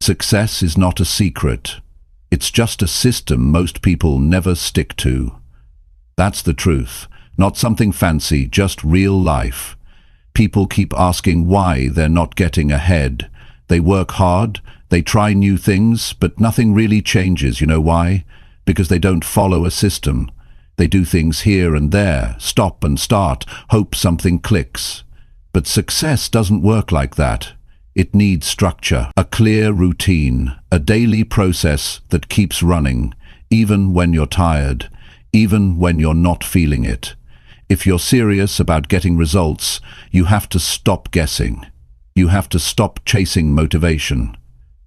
Success is not a secret. It's just a system most people never stick to. That's the truth. Not something fancy, just real life. People keep asking why they're not getting ahead. They work hard, they try new things, but nothing really changes. You know why? Because they don't follow a system. They do things here and there, stop and start, hope something clicks. But success doesn't work like that. It needs structure, a clear routine, a daily process that keeps running, even when you're tired, even when you're not feeling it. If you're serious about getting results, you have to stop guessing. You have to stop chasing motivation.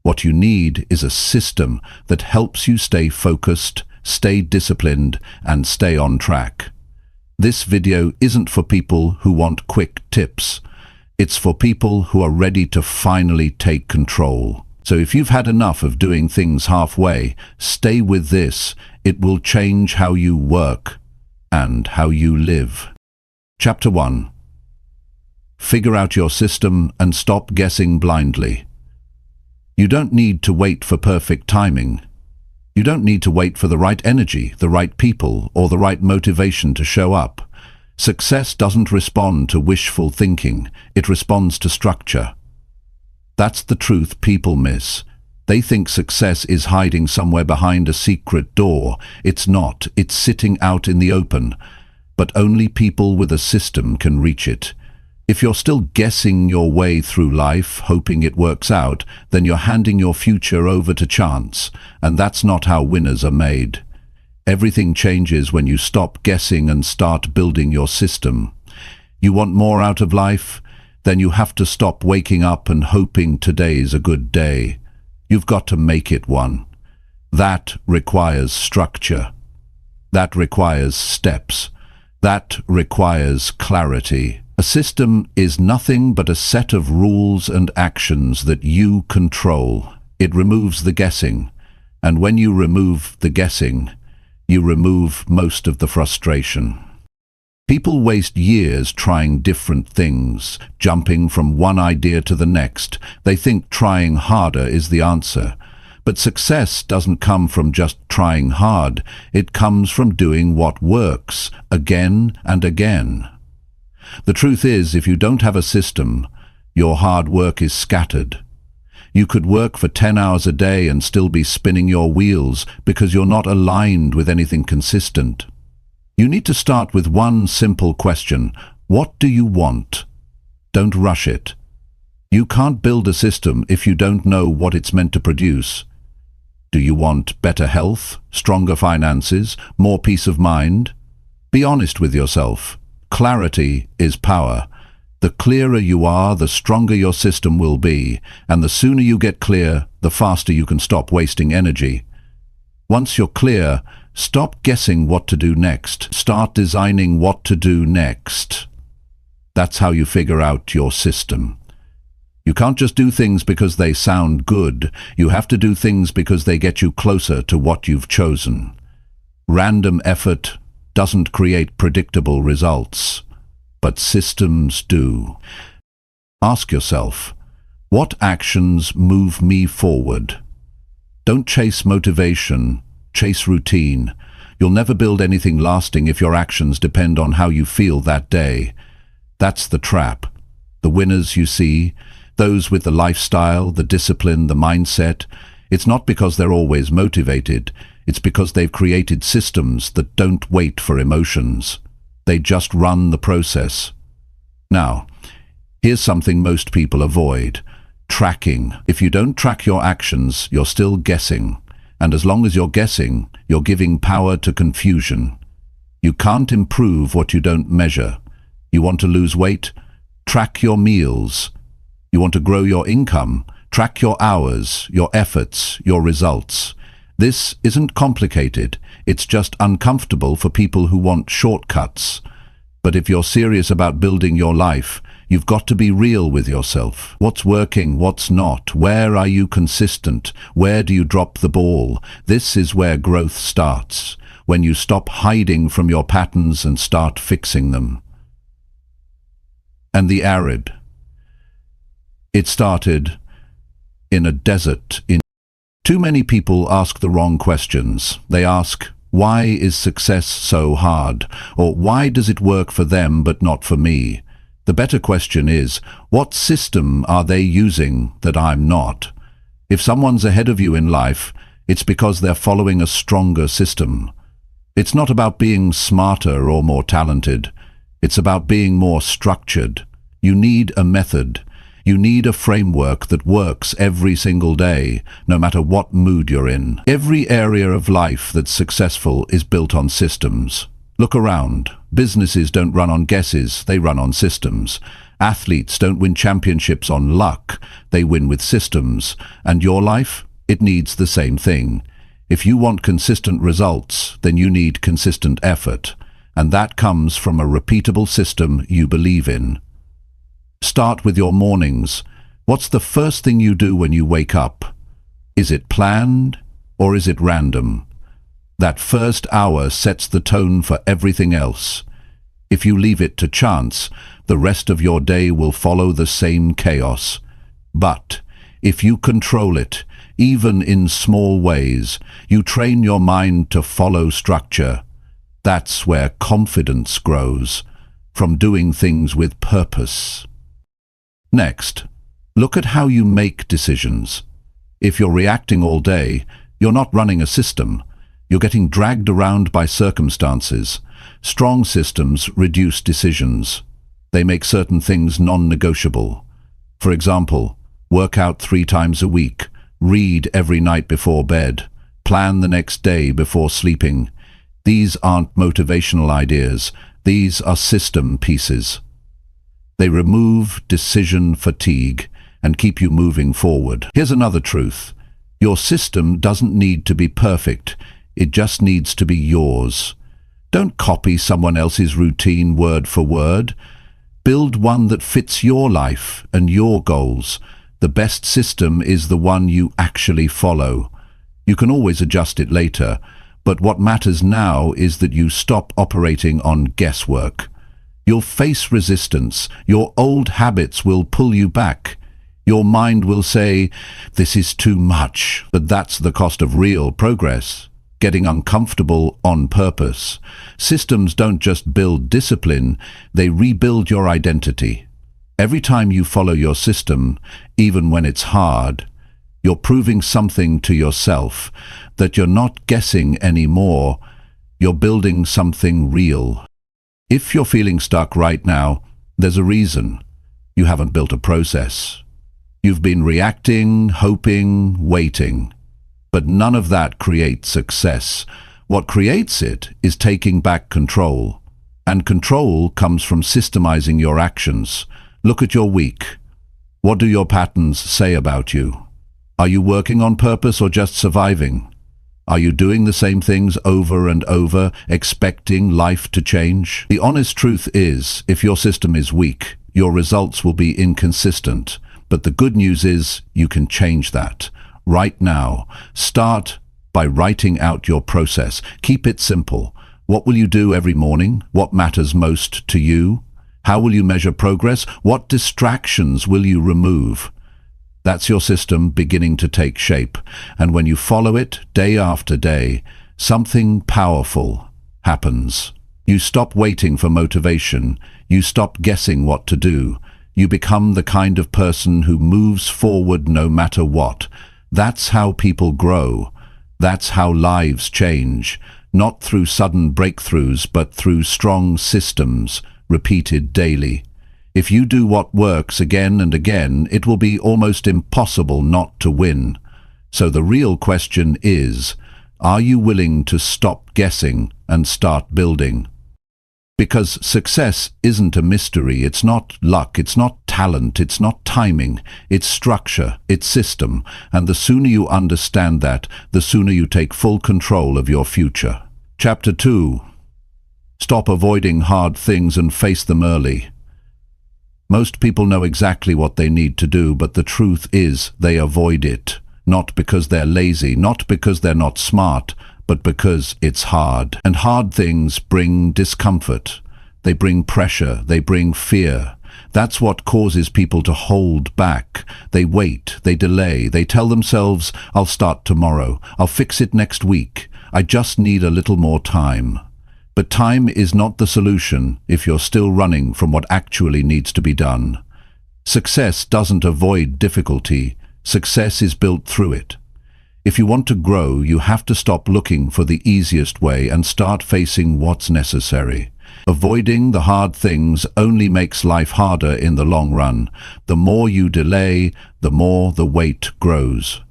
What you need is a system that helps you stay focused, stay disciplined, and stay on track. This video isn't for people who want quick tips. It's for people who are ready to finally take control. So if you've had enough of doing things halfway, stay with this. It will change how you work and how you live. Chapter 1. Figure out your system and stop guessing blindly. You don't need to wait for perfect timing. You don't need to wait for the right energy, the right people, or the right motivation to show up. Success doesn't respond to wishful thinking. It responds to structure. That's the truth people miss. They think success is hiding somewhere behind a secret door. It's not. It's sitting out in the open. But only people with a system can reach it. If you're still guessing your way through life, hoping it works out, then you're handing your future over to chance, and that's not how winners are made. Everything changes when you stop guessing and start building your system. You want more out of life? Then you have to stop waking up and hoping today's a good day. You've got to make it one. That requires structure. That requires steps. That requires clarity. A system is nothing but a set of rules and actions that you control. It removes the guessing, and when you remove the guessing, you remove most of the frustration. People waste years trying different things, jumping from one idea to the next. They think trying harder is the answer. But success doesn't come from just trying hard. It comes from doing what works, again and again. The truth is, if you don't have a system, your hard work is scattered. You could work for 10 hours a day and still be spinning your wheels because you're not aligned with anything consistent. You need to start with one simple question. What do you want? Don't rush it. You can't build a system if you don't know what it's meant to produce. Do you want better health, stronger finances, more peace of mind? Be honest with yourself. Clarity is power. The clearer you are, the stronger your system will be, and the sooner you get clear, the faster you can stop wasting energy. Once you're clear, stop guessing what to do next. Start designing what to do next. That's how you figure out your system. You can't just do things because they sound good. You have to do things because they get you closer to what you've chosen. Random effort doesn't create predictable results, but systems do. Ask yourself, what actions move me forward? Don't chase motivation, chase routine. You'll never build anything lasting if your actions depend on how you feel that day. That's the trap. The winners you see, those with the lifestyle, the discipline, the mindset, it's not because they're always motivated. It's because they've created systems that don't wait for emotions. They just run the process. Now, here's something most people avoid. Tracking. If you don't track your actions, you're still guessing. And as long as you're guessing, you're giving power to confusion. You can't improve what you don't measure. You want to lose weight? Track your meals. You want to grow your income? Track your hours, your efforts, your results. This isn't complicated. It's just uncomfortable for people who want shortcuts. But if you're serious about building your life, you've got to be real with yourself. What's working? What's not? Where are you consistent? Where do you drop the ball? This is where growth starts, when you stop hiding from your patterns and start fixing them. And the arid. It started in a desert. Too many people ask the wrong questions. They ask, why is success so hard? Or why does it work for them but not for me? The better question is, what system are they using that I'm not? If someone's ahead of you in life, it's because they're following a stronger system. It's not about being smarter or more talented. It's about being more structured. You need a method. You need a framework that works every single day, no matter what mood you're in. Every area of life that's successful is built on systems. Look around. Businesses don't run on guesses, they run on systems. Athletes don't win championships on luck, they win with systems. And your life? It needs the same thing. If you want consistent results, then you need consistent effort. And that comes from a repeatable system you believe in. Start with your mornings. What's the first thing you do when you wake up? Is it planned or is it random? That first hour sets the tone for everything else. If you leave it to chance, the rest of your day will follow the same chaos. But if you control it, even in small ways, you train your mind to follow structure. That's where confidence grows, from doing things with purpose. Next, look at how you make decisions. If you're reacting all day, you're not running a system. You're getting dragged around by circumstances. Strong systems reduce decisions. They make certain things non-negotiable. For example, work out 3 times a week, read every night before bed, plan the next day before sleeping. These aren't motivational ideas. These are system pieces. They remove decision fatigue and keep you moving forward. Here's another truth. Your system doesn't need to be perfect. It just needs to be yours. Don't copy someone else's routine word for word. Build one that fits your life and your goals. The best system is the one you actually follow. You can always adjust it later, but what matters now is that you stop operating on guesswork. You'll face resistance. Your old habits will pull you back. Your mind will say, this is too much. But that's the cost of real progress. Getting uncomfortable on purpose. Systems don't just build discipline, they rebuild your identity. Every time you follow your system, even when it's hard, you're proving something to yourself, that you're not guessing anymore. You're building something real. If you're feeling stuck right now, there's a reason. You haven't built a process. You've been reacting, hoping, waiting. But none of that creates success. What creates it is taking back control. And control comes from systemizing your actions. Look at your week. What do your patterns say about you? Are you working on purpose or just surviving? Are you doing the same things over and over, expecting life to change? The honest truth is, if your system is weak, your results will be inconsistent. But the good news is, you can change that. Right now, start by writing out your process. Keep it simple. What will you do every morning? What matters most to you? How will you measure progress? What distractions will you remove? That's your system beginning to take shape. And when you follow it day after day, something powerful happens. You stop waiting for motivation. You stop guessing what to do. You become the kind of person who moves forward no matter what. That's how people grow. That's how lives change. Not through sudden breakthroughs, but through strong systems, repeated daily. If you do what works again and again, it will be almost impossible not to win. So the real question is, are you willing to stop guessing and start building? Because success isn't a mystery. It's not luck, it's not talent, it's not timing, it's structure, it's system. And the sooner you understand that, the sooner you take full control of your future. Chapter 2. Stop avoiding hard things and face them early. Most people know exactly what they need to do, but the truth is they avoid it. Not because they're lazy, not because they're not smart, but because it's hard. And hard things bring discomfort. They bring pressure. They bring fear. That's what causes people to hold back. They wait, they delay, they tell themselves, I'll start tomorrow, I'll fix it next week, I just need a little more time. But time is not the solution if you're still running from what actually needs to be done. Success doesn't avoid difficulty, success is built through it. If you want to grow, you have to stop looking for the easiest way and start facing what's necessary. Avoiding the hard things only makes life harder in the long run. The more you delay, the more the weight grows.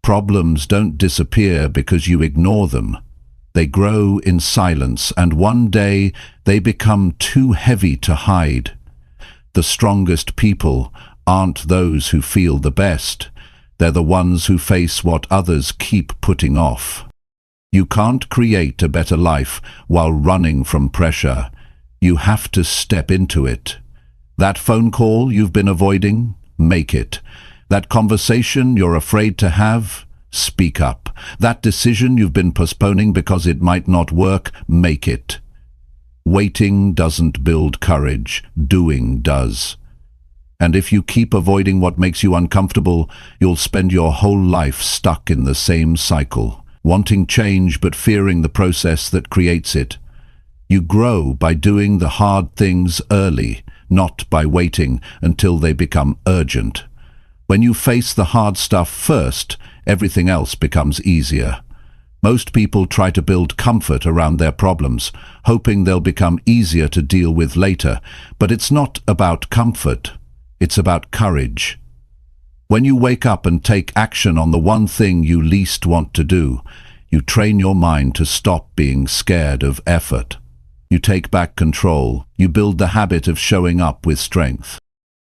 Problems don't disappear because you ignore them. They grow in silence, and one day they become too heavy to hide. The strongest people aren't those who feel the best. They're the ones who face what others keep putting off. You can't create a better life while running from pressure. You have to step into it. That phone call you've been avoiding, make it. That conversation you're afraid to have, speak up. That decision you've been postponing because it might not work, make it. Waiting doesn't build courage, doing does. And if you keep avoiding what makes you uncomfortable, you'll spend your whole life stuck in the same cycle. Wanting change but fearing the process that creates it. You grow by doing the hard things early, not by waiting until they become urgent. When you face the hard stuff first, everything else becomes easier. Most people try to build comfort around their problems, hoping they'll become easier to deal with later. But it's not about comfort, it's about courage. When you wake up and take action on the one thing you least want to do, you train your mind to stop being scared of effort. You take back control. You build the habit of showing up with strength.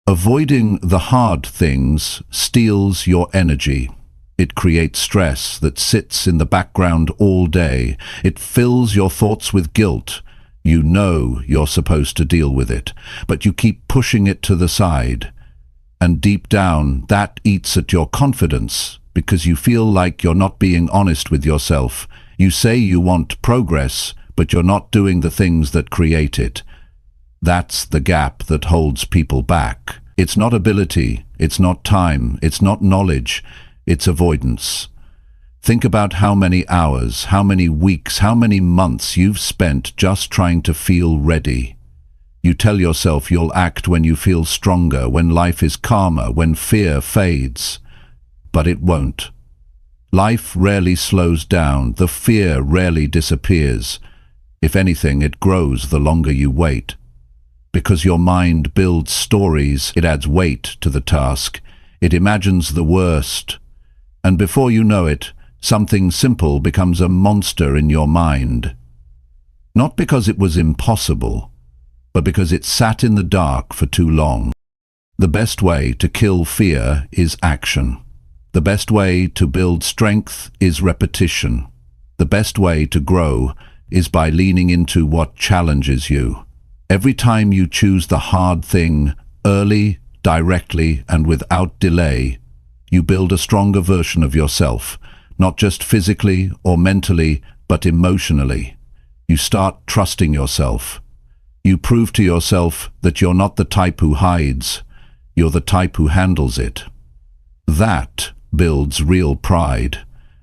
Avoiding the hard things steals your energy. It creates stress that sits in the background all day. It fills your thoughts with guilt. You know you're supposed to deal with it, but you keep pushing it to the side. And deep down, that eats at your confidence because you feel like you're not being honest with yourself. You say you want progress, but you're not doing the things that create it. That's the gap that holds people back. It's not ability, it's not time, it's not knowledge, it's avoidance. Think about how many hours, how many weeks, how many months you've spent just trying to feel ready. You tell yourself you'll act when you feel stronger, when life is calmer, when fear fades. But it won't. Life rarely slows down, the fear rarely disappears. If anything, it grows the longer you wait. Because your mind builds stories, it adds weight to the task. It imagines the worst. And before you know it, something simple becomes a monster in your mind. Not because it was impossible, but because it sat in the dark for too long. The best way to kill fear is action. The best way to build strength is repetition. The best way to grow is by leaning into what challenges you. Every time you choose the hard thing, early, directly, and without delay, you build a stronger version of yourself, not just physically or mentally, but emotionally. You start trusting yourself. You prove to yourself that you're not the type who hides, you're the type who handles it. That builds real pride,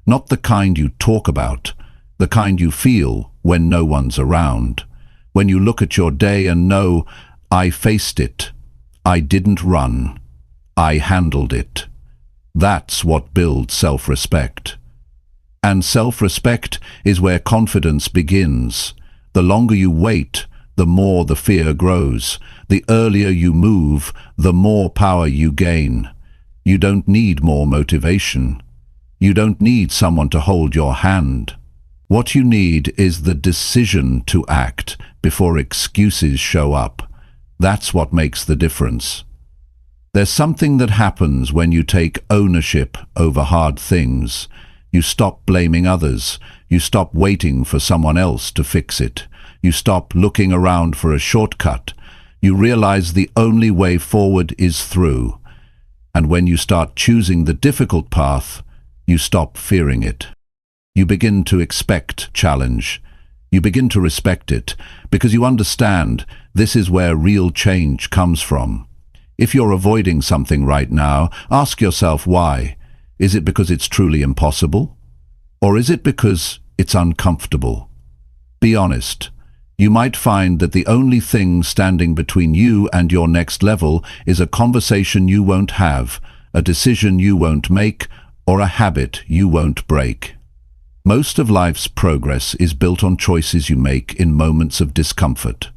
not the kind you talk about, the kind you feel when no one's around. When you look at your day and know, I faced it, I didn't run, I handled it. That's what builds self-respect. And self-respect is where confidence begins. The longer you wait, the more the fear grows. The earlier you move, the more power you gain. You don't need more motivation. You don't need someone to hold your hand. What you need is the decision to act before excuses show up. That's what makes the difference. There's something that happens when you take ownership over hard things. You stop blaming others. You stop waiting for someone else to fix it. You stop looking around for a shortcut. You realize the only way forward is through. And when you start choosing the difficult path, you stop fearing it. You begin to expect challenge. You begin to respect it because you understand this is where real change comes from. If you're avoiding something right now, ask yourself why. Is it because it's truly impossible? Or is it because it's uncomfortable? Be honest. You might find that the only thing standing between you and your next level is a conversation you won't have, a decision you won't make, or a habit you won't break. Most of life's progress is built on choices you make in moments of discomfort.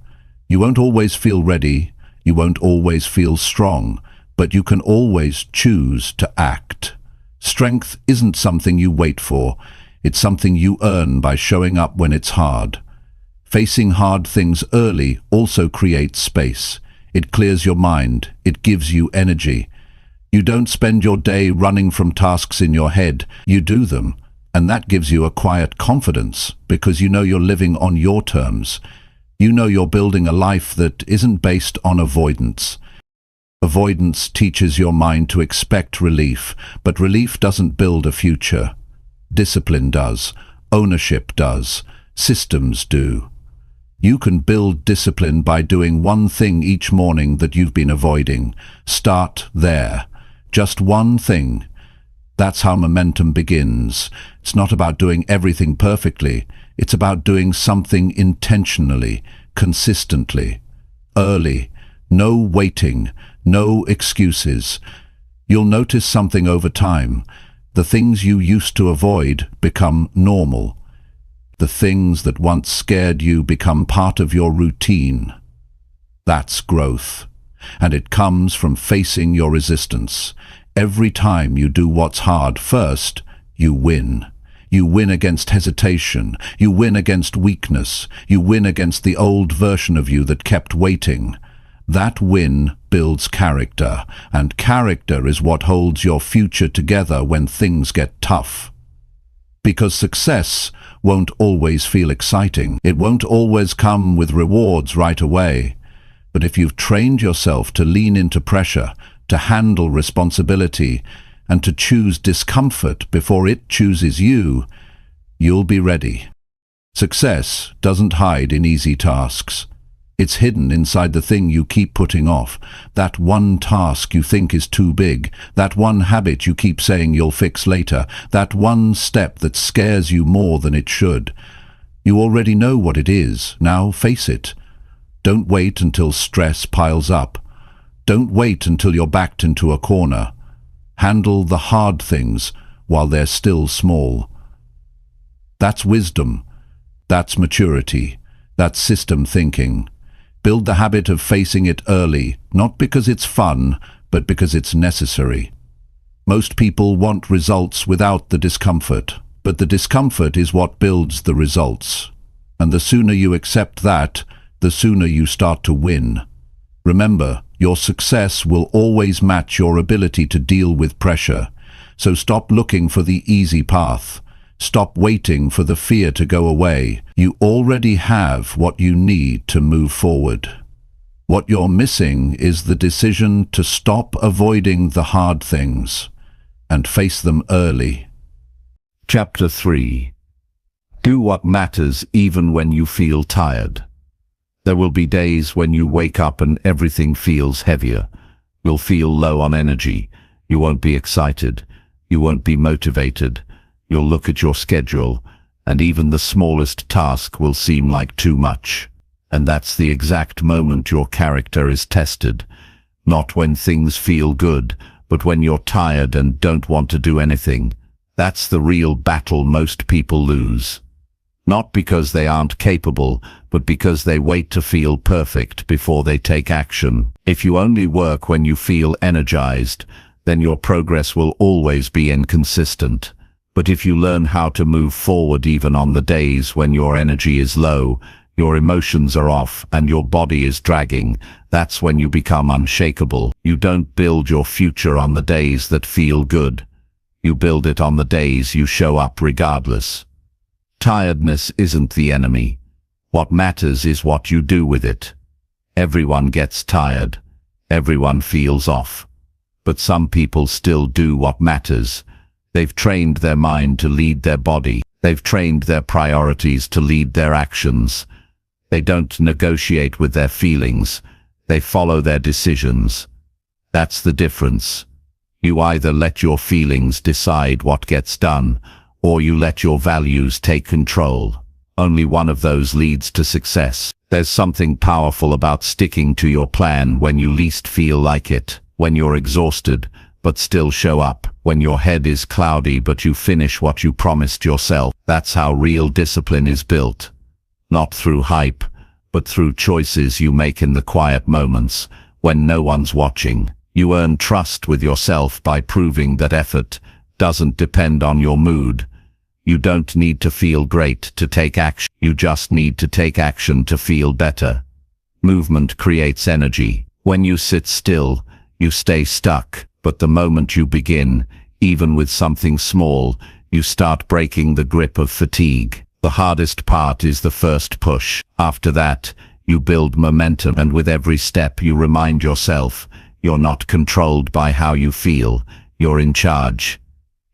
You won't always feel ready, you won't always feel strong, but you can always choose to act. Strength isn't something you wait for, it's something you earn by showing up when it's hard. Facing hard things early also creates space. It clears your mind, it gives you energy. You don't spend your day running from tasks in your head, you do them. And that gives you a quiet confidence because you know you're living on your terms. You know you're building a life that isn't based on avoidance. Avoidance teaches your mind to expect relief, but relief doesn't build a future. Discipline does. Ownership does. Systems do. You can build discipline by doing one thing each morning that you've been avoiding. Start there. Just one thing. That's how momentum begins. It's not about doing everything perfectly. It's about doing something intentionally, consistently, early. No waiting, no excuses. You'll notice something over time. The things you used to avoid become normal. The things that once scared you become part of your routine. That's growth. And it comes from facing your resistance. Every time you do what's hard first, you win. You win against hesitation. You win against weakness. You win against the old version of you that kept waiting. That win builds character, and character is what holds your future together when things get tough. Because success won't always feel exciting. It won't always come with rewards right away. But if you've trained yourself to lean into pressure, to handle responsibility, and to choose discomfort before it chooses you, you'll be ready. Success doesn't hide in easy tasks. It's hidden inside the thing you keep putting off, that one task you think is too big, that one habit you keep saying you'll fix later, that one step that scares you more than it should. You already know what it is. Now face it. Don't wait until stress piles up. Don't wait until you're backed into a corner. Handle the hard things while they're still small. That's wisdom. That's maturity. That's system thinking. Build the habit of facing it early, not because it's fun, but because it's necessary. Most people want results without the discomfort, but the discomfort is what builds the results. And the sooner you accept that, the sooner you start to win. Remember, your success will always match your ability to deal with pressure. So stop looking for the easy path. Stop waiting for the fear to go away. You already have what you need to move forward. What you're missing is the decision to stop avoiding the hard things and face them early. Chapter 3. Do what matters even when you feel tired. There will be days when you wake up and everything feels heavier. You'll feel low on energy. You won't be excited. You won't be motivated. You'll look at your schedule, and even the smallest task will seem like too much. And that's the exact moment your character is tested. Not when things feel good, but when you're tired and don't want to do anything. That's the real battle most people lose. Not because they aren't capable, but because they wait to feel perfect before they take action. If you only work when you feel energized, then your progress will always be inconsistent. But if you learn how to move forward even on the days when your energy is low, your emotions are off, and your body is dragging, that's when you become unshakable. You don't build your future on the days that feel good. You build it on the days you show up regardless. Tiredness isn't the enemy. What matters is what you do with it. Everyone gets tired. Everyone feels off. But some people still do what matters. They've trained their mind to lead their body. They've trained their priorities to lead their actions. They don't negotiate with their feelings. They follow their decisions. That's the difference. You either let your feelings decide what gets done, or you let your values take control. Only one of those leads to success. There's something powerful about sticking to your plan when you least feel like it, when you're exhausted, but still show up, when your head is cloudy but you finish what you promised yourself. That's how real discipline is built. Not through hype, but through choices you make in the quiet moments, when no one's watching. You earn trust with yourself by proving that effort doesn't depend on your mood. You don't need to feel great to take action. You just need to take action to feel better. Movement creates energy. When you sit still, you stay stuck. But the moment you begin, even with something small, you start breaking the grip of fatigue. The hardest part is the first push. After that, you build momentum, and with every step you remind yourself, you're not controlled by how you feel, you're in charge.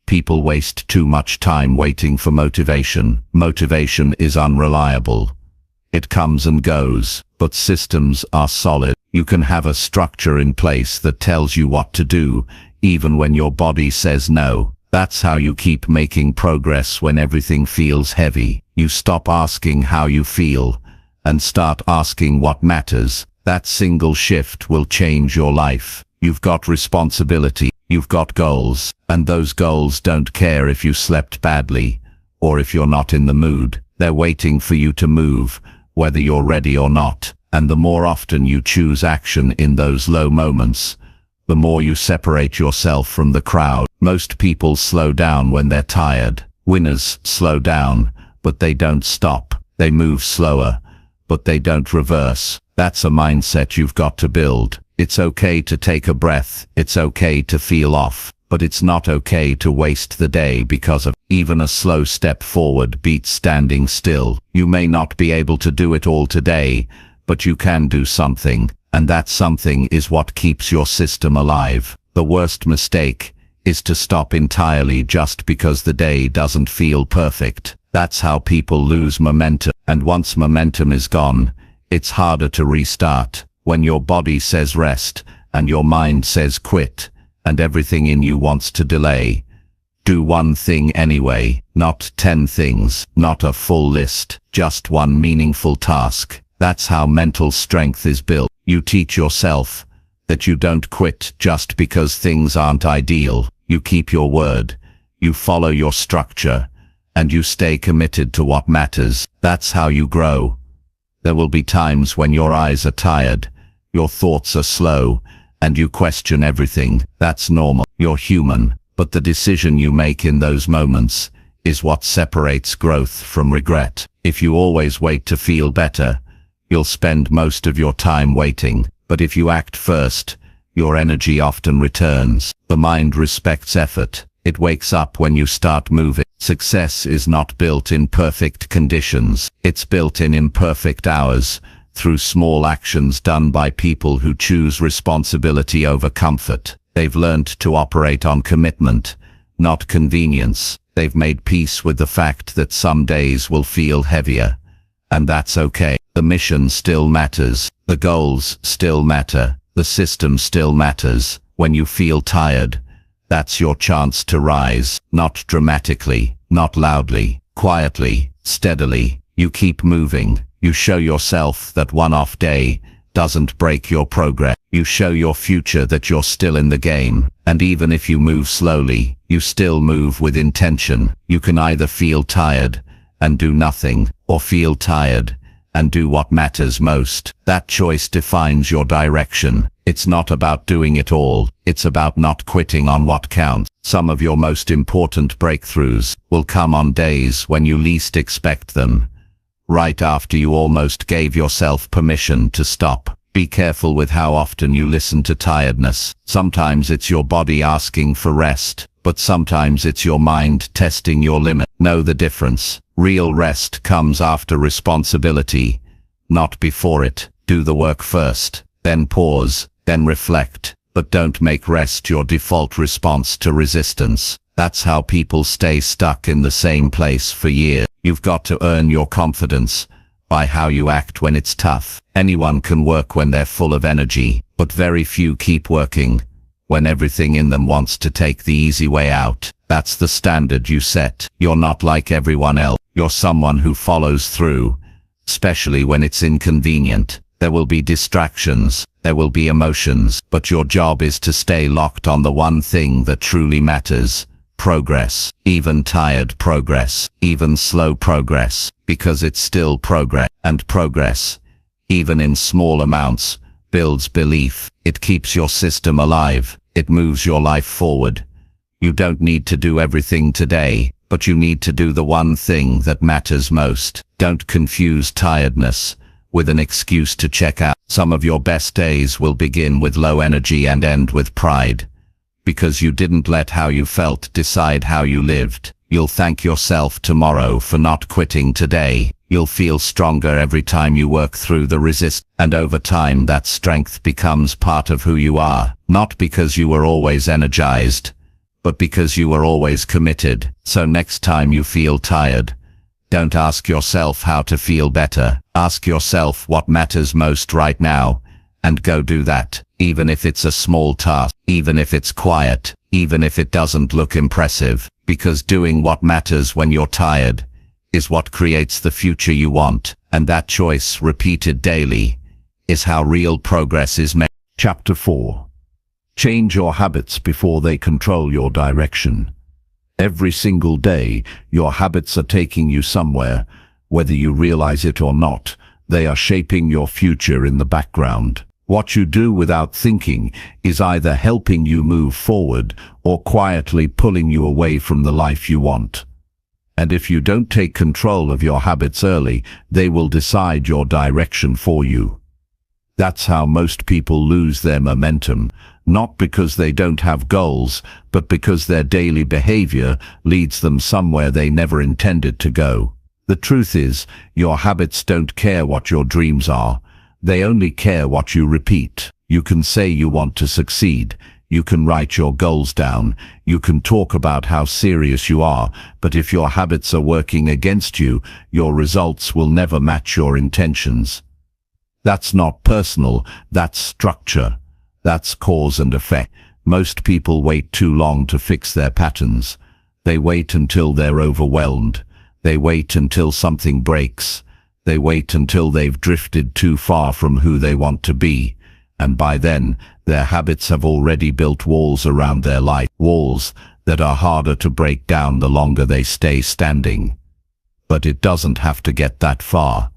People waste too much time waiting for motivation. Motivation is unreliable. It comes and goes, but systems are solid. You can have a structure in place that tells you what to do, even when your body says no. That's how you keep making progress when everything feels heavy. You stop asking how you feel, and start asking what matters. That single shift will change your life. You've got responsibility. You've got goals, and those goals don't care if you slept badly, or if you're not in the mood. They're waiting for you to move, whether you're ready or not. And the more often you choose action in those low moments, the more you separate yourself from the crowd. Most people slow down when they're tired. Winners slow down, but they don't stop. They move slower, but they don't reverse. That's a mindset you've got to build. It's okay to take a breath, it's okay to feel off, but it's not okay to waste the day because of even a slow step forward beats standing still. You may not be able to do it all today, but you can do something, and that something is what keeps your system alive. The worst mistake is to stop entirely just because the day doesn't feel perfect. That's how people lose momentum, and once momentum is gone, it's harder to restart. When your body says rest, and your mind says quit, and everything in you wants to delay, do one thing anyway, not 10 things, not a full list, just one meaningful task. That's how mental strength is built. You teach yourself that you don't quit just because things aren't ideal. You keep your word, you follow your structure, and you stay committed to what matters. That's how you grow. There will be times when your eyes are tired, your thoughts are slow, and you question everything. That's normal. You're human. But the decision you make in those moments is what separates growth from regret. If you always wait to feel better, you'll spend most of your time waiting. But if you act first, your energy often returns. The mind respects effort. It wakes up when you start moving. Success is not built in perfect conditions. It's built in imperfect hours, through small actions done by people who choose responsibility over comfort. They've learned to operate on commitment, not convenience. They've made peace with the fact that some days will feel heavier, and that's okay. The mission still matters. The goals still matter. The system still matters. When you feel tired, that's your chance to rise. Not dramatically, not loudly, quietly, steadily. You keep moving. You show yourself that one off day doesn't break your progress. You show your future that you're still in the game. And even if you move slowly, you still move with intention. You can either feel tired and do nothing, or feel tired and do what matters most. That choice defines your direction. It's not about doing it all. It's about not quitting on what counts. Some of your most important breakthroughs will come on days when you least expect them, right after you almost gave yourself permission to stop. Be careful with how often you listen to tiredness. Sometimes it's your body asking for rest, but sometimes it's your mind testing your limit. Know the difference. Real rest comes after responsibility, not before it. Do the work first, then pause, then reflect. But don't make rest your default response to resistance. That's how people stay stuck in the same place for years. You've got to earn your confidence by how you act when it's tough. Anyone can work when they're full of energy, but very few keep working when everything in them wants to take the easy way out. That's the standard you set. You're not like everyone else. You're someone who follows through, especially when it's inconvenient. There will be distractions, there will be emotions, but your job is to stay locked on the one thing that truly matters: progress. Even tired progress, even slow progress, because it's still progress. And progress, even in small amounts, builds belief. It keeps your system alive. It moves your life forward. You don't need to do everything today, but you need to do the one thing that matters most. Don't confuse tiredness with an excuse to check out. Some of your best days will begin with low energy and end with pride, because you didn't let how you felt decide how you lived. You'll thank yourself tomorrow for not quitting today. You'll feel stronger every time you work through the resistance, and over time that strength becomes part of who you are, not because you were always energized, but because you were always committed. So next time you feel tired, don't ask yourself how to feel better. Ask yourself what matters most right now, and go do that, even if it's a small task, even if it's quiet, even if it doesn't look impressive, because doing what matters when you're tired is what creates the future you want, and that choice, repeated daily, is how real progress is made. Chapter 4. Change your habits before they control your direction. Every single day, your habits are taking you somewhere. Whether you realize it or not, they are shaping your future in the background. What you do without thinking is either helping you move forward or quietly pulling you away from the life you want. And if you don't take control of your habits early, they will decide your direction for you. That's how most people lose their momentum, not because they don't have goals, but because their daily behavior leads them somewhere they never intended to go. The truth is, your habits don't care what your dreams are. They only care what you repeat. You can say you want to succeed. You can write your goals down. You can talk about how serious you are, but if your habits are working against you, your results will never match your intentions. That's not personal, that's structure. That's cause and effect. Most people wait too long to fix their patterns. They wait until they're overwhelmed. They wait until something breaks. They wait until they've drifted too far from who they want to be. And by then, their habits have already built walls around their life. Walls that are harder to break down the longer they stay standing. But it doesn't have to get that far.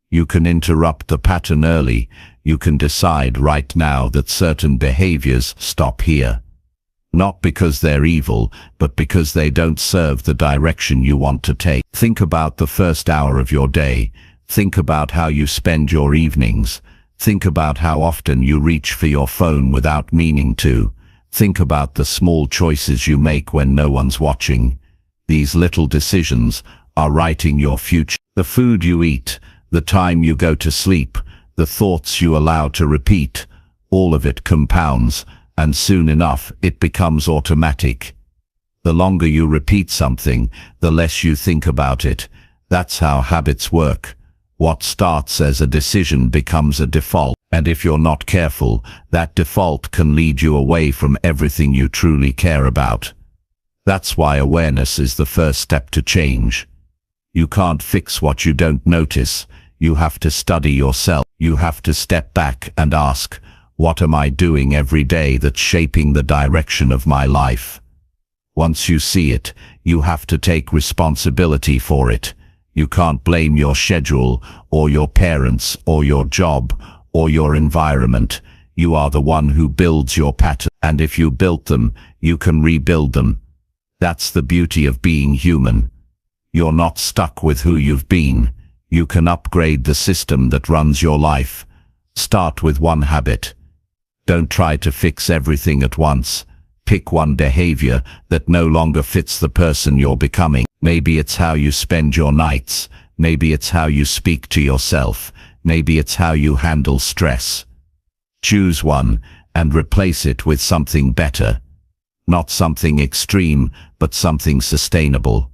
You can interrupt the pattern early. You can decide right now that certain behaviors stop here. Not because they're evil, but because they don't serve the direction you want to take. Think about the first hour of your day. Think about how you spend your evenings. Think about how often you reach for your phone without meaning to. Think about the small choices you make when no one's watching. These little decisions are writing your future. The food you eat, the time you go to sleep, the thoughts you allow to repeat, all of it compounds, and soon enough it becomes automatic. The longer you repeat something, the less you think about it. That's how habits work. What starts as a decision becomes a default, and if you're not careful, that default can lead you away from everything you truly care about. That's why awareness is the first step to change. You can't fix what you don't notice. You have to study yourself. You have to step back and ask, what am I doing every day that's shaping the direction of my life? Once you see it, you have to take responsibility for it. You can't blame your schedule, or your parents, or your job, or your environment. You are the one who builds your pattern, and if you built them, you can rebuild them. That's the beauty of being human. You're not stuck with who you've been. You can upgrade the system that runs your life. Start with one habit. Don't try to fix everything at once. Pick one behavior that no longer fits the person you're becoming. Maybe it's how you spend your nights. Maybe it's how you speak to yourself. Maybe it's how you handle stress. Choose one and replace it with something better. Not something extreme, but something sustainable.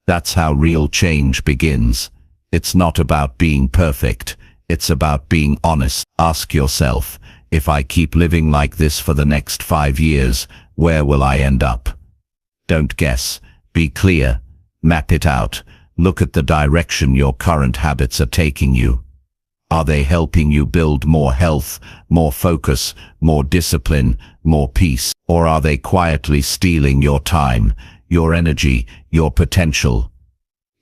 That's how real change begins. It's not about being perfect. It's about being honest. Ask yourself, if I keep living like this for the next 5 years, where will I end up? Don't guess. Be clear. Map it out. Look at the direction your current habits are taking you. Are they helping you build more health, more focus, more discipline, more peace? Or are they quietly stealing your time, your energy, your potential?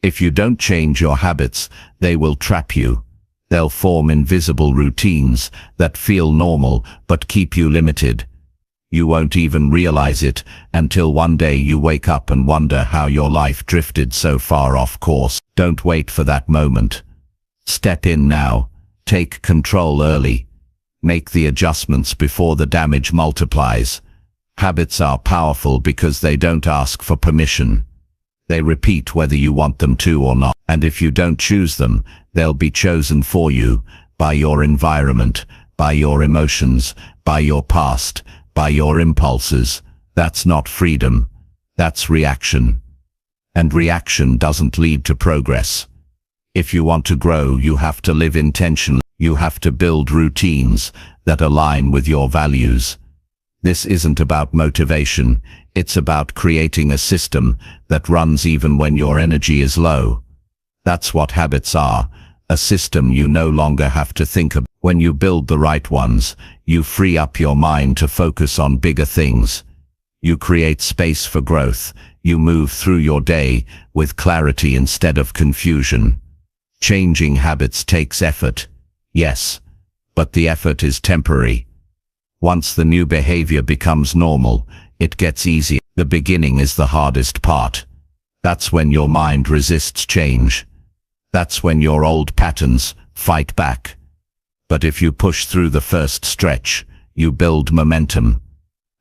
If you don't change your habits, they will trap you. They'll form invisible routines that feel normal but keep you limited. You won't even realize it until one day you wake up and wonder how your life drifted so far off course. Don't wait for that moment. Step in now. Take control early. Make the adjustments before the damage multiplies. Habits are powerful because they don't ask for permission. They repeat whether you want them to or not. And if you don't choose them, they'll be chosen for you by your environment, by your emotions, by your past, by your impulses. That's not freedom. That's reaction. And reaction doesn't lead to progress. If you want to grow, you have to live intentionally. You have to build routines that align with your values. This isn't about motivation. It's about creating a system that runs even when your energy is low. That's what habits are. A system you no longer have to think about. When you build the right ones, you free up your mind to focus on bigger things. You create space for growth. You move through your day with clarity instead of confusion. Changing habits takes effort. Yes, but the effort is temporary. Once the new behavior becomes normal, it gets easier. The beginning is the hardest part. That's when your mind resists change. That's when your old patterns fight back. But if you push through the first stretch, you build momentum.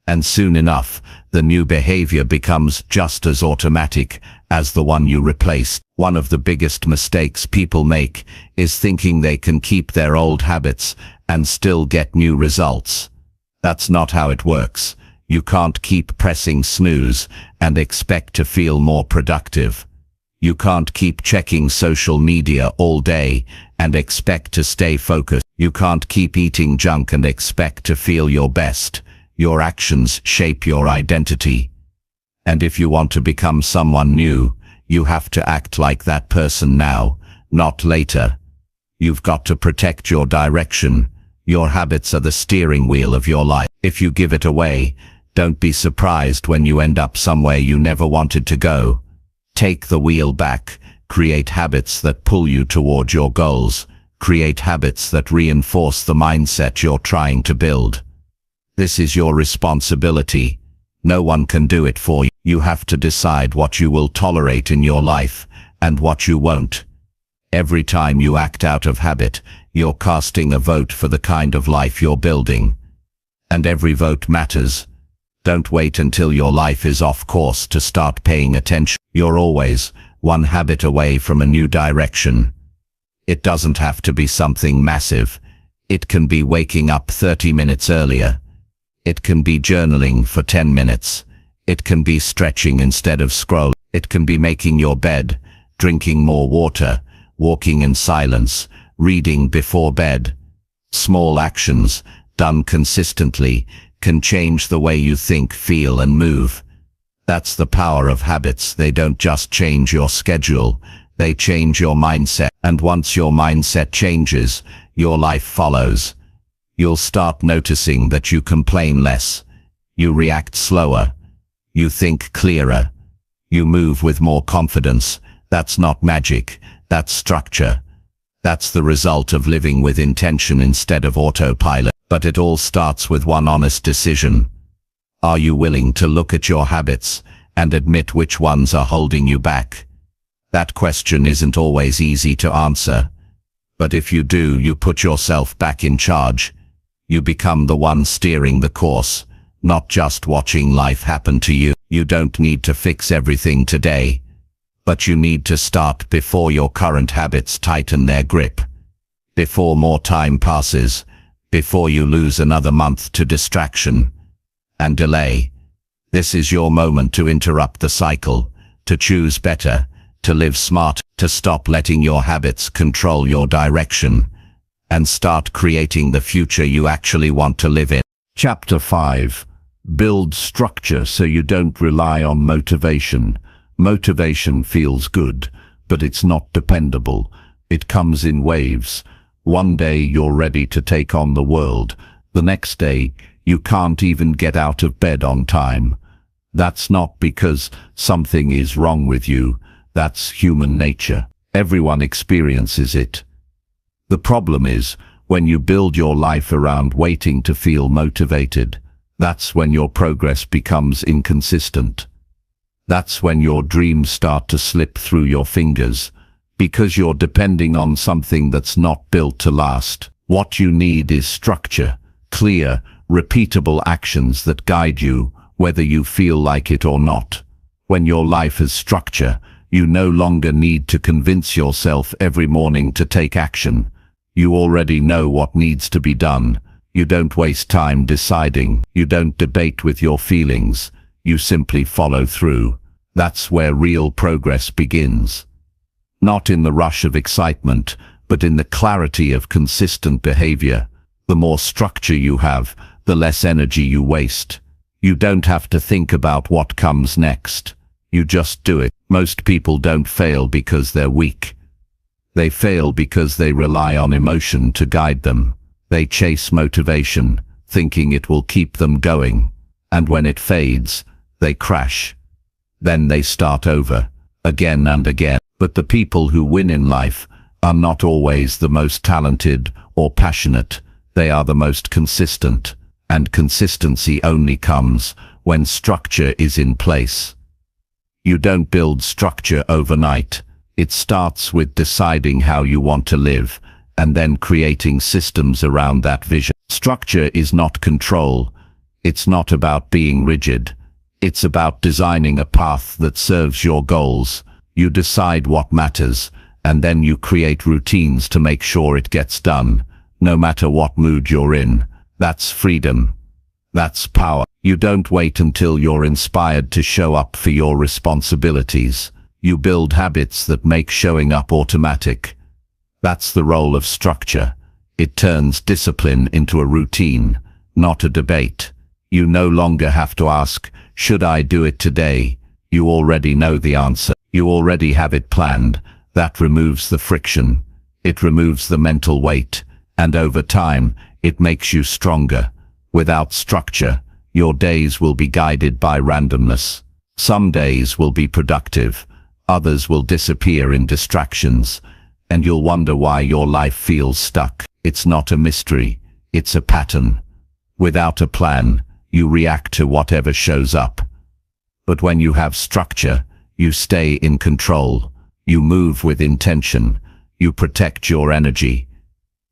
And soon enough, the new behavior becomes just as automatic as the one you replaced. One of the biggest mistakes people make is thinking they can keep their old habits and still get new results. That's not how it works. You can't keep pressing snooze and expect to feel more productive. You can't keep checking social media all day and expect to stay focused. You can't keep eating junk and expect to feel your best. Your actions shape your identity. And if you want to become someone new, you have to act like that person now, not later. You've got to protect your direction. Your habits are the steering wheel of your life. If you give it away, don't be surprised when you end up somewhere you never wanted to go. Take the wheel back. Create habits that pull you toward your goals. Create habits that reinforce the mindset you're trying to build. This is your responsibility. No one can do it for you. You have to decide what you will tolerate in your life and what you won't. Every time you act out of habit, you're casting a vote for the kind of life you're building. And every vote matters. Don't wait until your life is off course to start paying attention. You're always one habit away from a new direction. It doesn't have to be something massive. It can be waking up 30 minutes earlier. It can be journaling for 10 minutes. It can be stretching instead of scrolling. It can be making your bed, drinking more water, walking in silence, reading before bed. Small actions, done consistently, can change the way you think, feel, and move. That's the power of habits. They don't just change your schedule, they change your mindset. And once your mindset changes, your life follows. You'll start noticing that you complain less. You react slower. You think clearer. You move with more confidence. That's not magic. That's structure. That's the result of living with intention instead of autopilot. But it all starts with one honest decision. Are you willing to look at your habits and admit which ones are holding you back? That question isn't always easy to answer. But if you do, you put yourself back in charge. You become the one steering the course, not just watching life happen to you. You don't need to fix everything today, but you need to start before your current habits tighten their grip, before more time passes, before you lose another month to distraction and delay. This is your moment to interrupt the cycle, to choose better, to live smart, to stop letting your habits control your direction, and start creating the future you actually want to live in. Chapter 5. Build structure so you don't rely on motivation. Motivation feels good, but it's not dependable. It comes in waves. One day you're ready to take on the world. The next day, you can't even get out of bed on time. That's not because something is wrong with you. That's human nature. Everyone experiences it. The problem is, when you build your life around waiting to feel motivated, that's when your progress becomes inconsistent. That's when your dreams start to slip through your fingers, because you're depending on something that's not built to last. What you need is structure, clear, repeatable actions that guide you, whether you feel like it or not. When your life has structure, you no longer need to convince yourself every morning to take action. You already know what needs to be done. You don't waste time deciding. You don't debate with your feelings. You simply follow through. That's where real progress begins. Not in the rush of excitement, but in the clarity of consistent behavior. The more structure you have, the less energy you waste. You don't have to think about what comes next. You just do it. Most people don't fail because they're weak. They fail because they rely on emotion to guide them. They chase motivation, thinking it will keep them going. And when it fades, they crash. Then they start over, again and again. But the people who win in life are not always the most talented or passionate. They are the most consistent. And consistency only comes when structure is in place. You don't build structure overnight. It starts with deciding how you want to live, and then creating systems around that vision. Structure is not control. It's not about being rigid. It's about designing a path that serves your goals. You decide what matters, and then you create routines to make sure it gets done, no matter what mood you're in. That's freedom. That's power. You don't wait until you're inspired to show up for your responsibilities. You build habits that make showing up automatic. That's the role of structure. It turns discipline into a routine, not a debate. You no longer have to ask, should I do it today? You already know the answer. You already have it planned. That removes the friction. It removes the mental weight. And over time, it makes you stronger. Without structure, your days will be guided by randomness. Some days will be productive. Others will disappear in distractions. And you'll wonder why your life feels stuck. It's not a mystery. It's a pattern. Without a plan, you react to whatever shows up. But when you have structure, you stay in control. You move with intention. You protect your energy.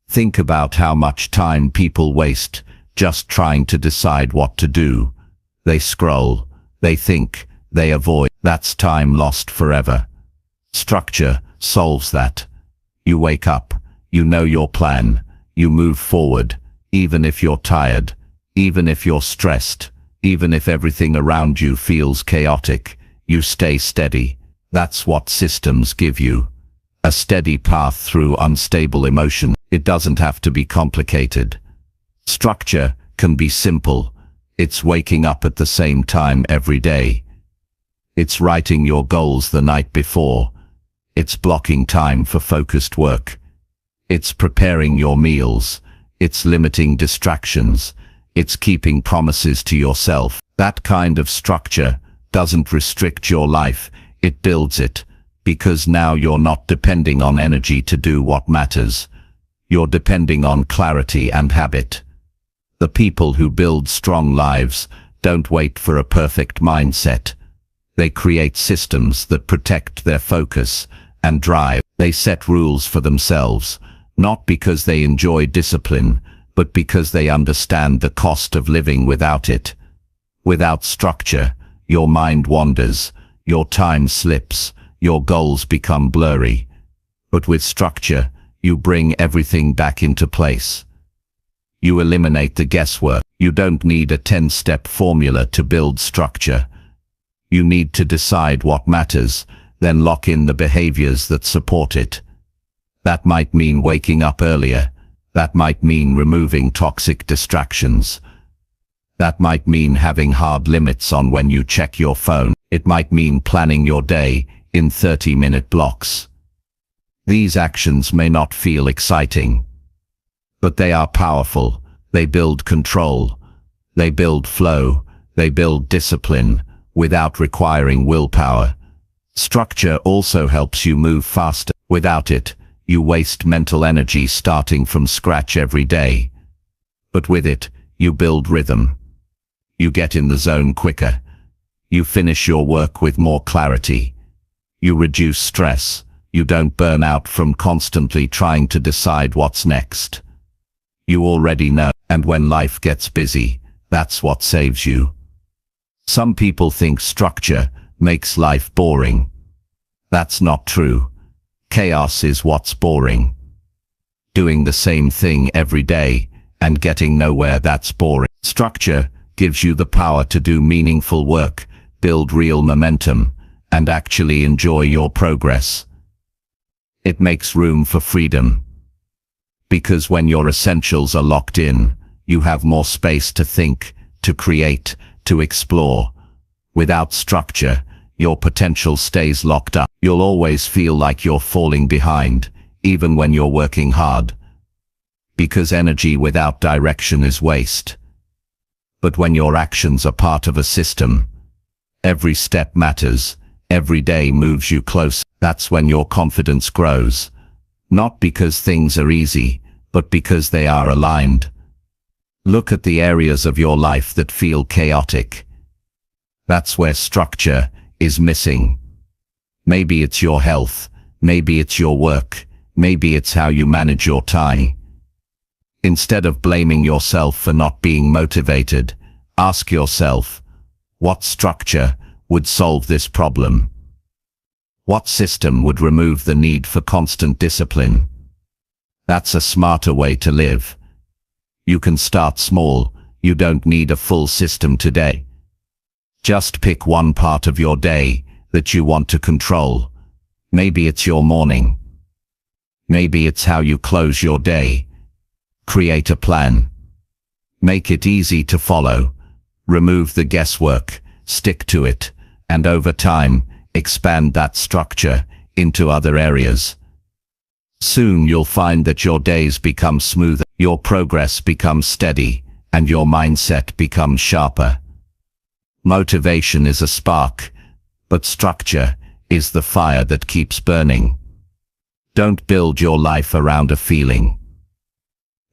Think about how much time people waste just trying to decide what to do. They scroll, they think, they avoid. That's time lost forever. Structure solves that. You wake up, you know your plan, you move forward, even if you're tired, even if you're stressed, even if everything around you feels chaotic, you stay steady. That's what systems give you. A steady path through unstable emotion. It doesn't have to be complicated. Structure can be simple. It's waking up at the same time every day. It's writing your goals the night before. It's blocking time for focused work. It's preparing your meals. It's limiting distractions. It's keeping promises to yourself. That kind of structure doesn't restrict your life, it builds it, because now you're not depending on energy to do what matters. You're depending on clarity and habit. The people who build strong lives don't wait for a perfect mindset. They create systems that protect their focus and drive. They set rules for themselves, not because they enjoy discipline, but because they understand the cost of living without it. Without structure, your mind wanders, your time slips, your goals become blurry. But with structure, you bring everything back into place. You eliminate the guesswork. You don't need a 10-step formula to build structure. You need to decide what matters, then lock in the behaviors that support it. That might mean waking up earlier. That might mean removing toxic distractions. That might mean having hard limits on when you check your phone. It might mean planning your day in 30-minute blocks. These actions may not feel exciting, but they are powerful. They build control. They build flow. They build discipline without requiring willpower. Structure also helps you move faster. Without it, you waste mental energy starting from scratch every day. But with it, you build rhythm. You get in the zone quicker. You finish your work with more clarity. You reduce stress. You don't burn out from constantly trying to decide what's next. You already know, and when life gets busy, that's what saves you. Some people think structure makes life boring. That's not true. Chaos is what's boring. Doing the same thing every day and getting nowhere, that's boring. Structure gives you the power to do meaningful work, build real momentum, and actually enjoy your progress. It makes room for freedom. Because when your essentials are locked in, you have more space to think, to create, to explore. Without structure, your potential stays locked up. You'll always feel like you're falling behind, even when you're working hard. Because energy without direction is waste. But when your actions are part of a system, every step matters, every day moves you closer. That's when your confidence grows. Not because things are easy, but because they are aligned. Look at the areas of your life that feel chaotic. That's where structure is missing. Maybe it's your health, maybe it's your work, maybe it's how you manage your time. Instead of blaming yourself for not being motivated, ask yourself, what structure would solve this problem? What system would remove the need for constant discipline? That's a smarter way to live. You can start small. You don't need a full system today. Just pick one part of your day that you want to control. Maybe it's your morning. Maybe it's how you close your day. Create a plan. Make it easy to follow. Remove the guesswork. Stick to it. And over time, expand that structure into other areas. Soon you'll find that your days become smoother, your progress becomes steady, and your mindset becomes sharper. Motivation is a spark, but structure is the fire that keeps burning. Don't build your life around a feeling.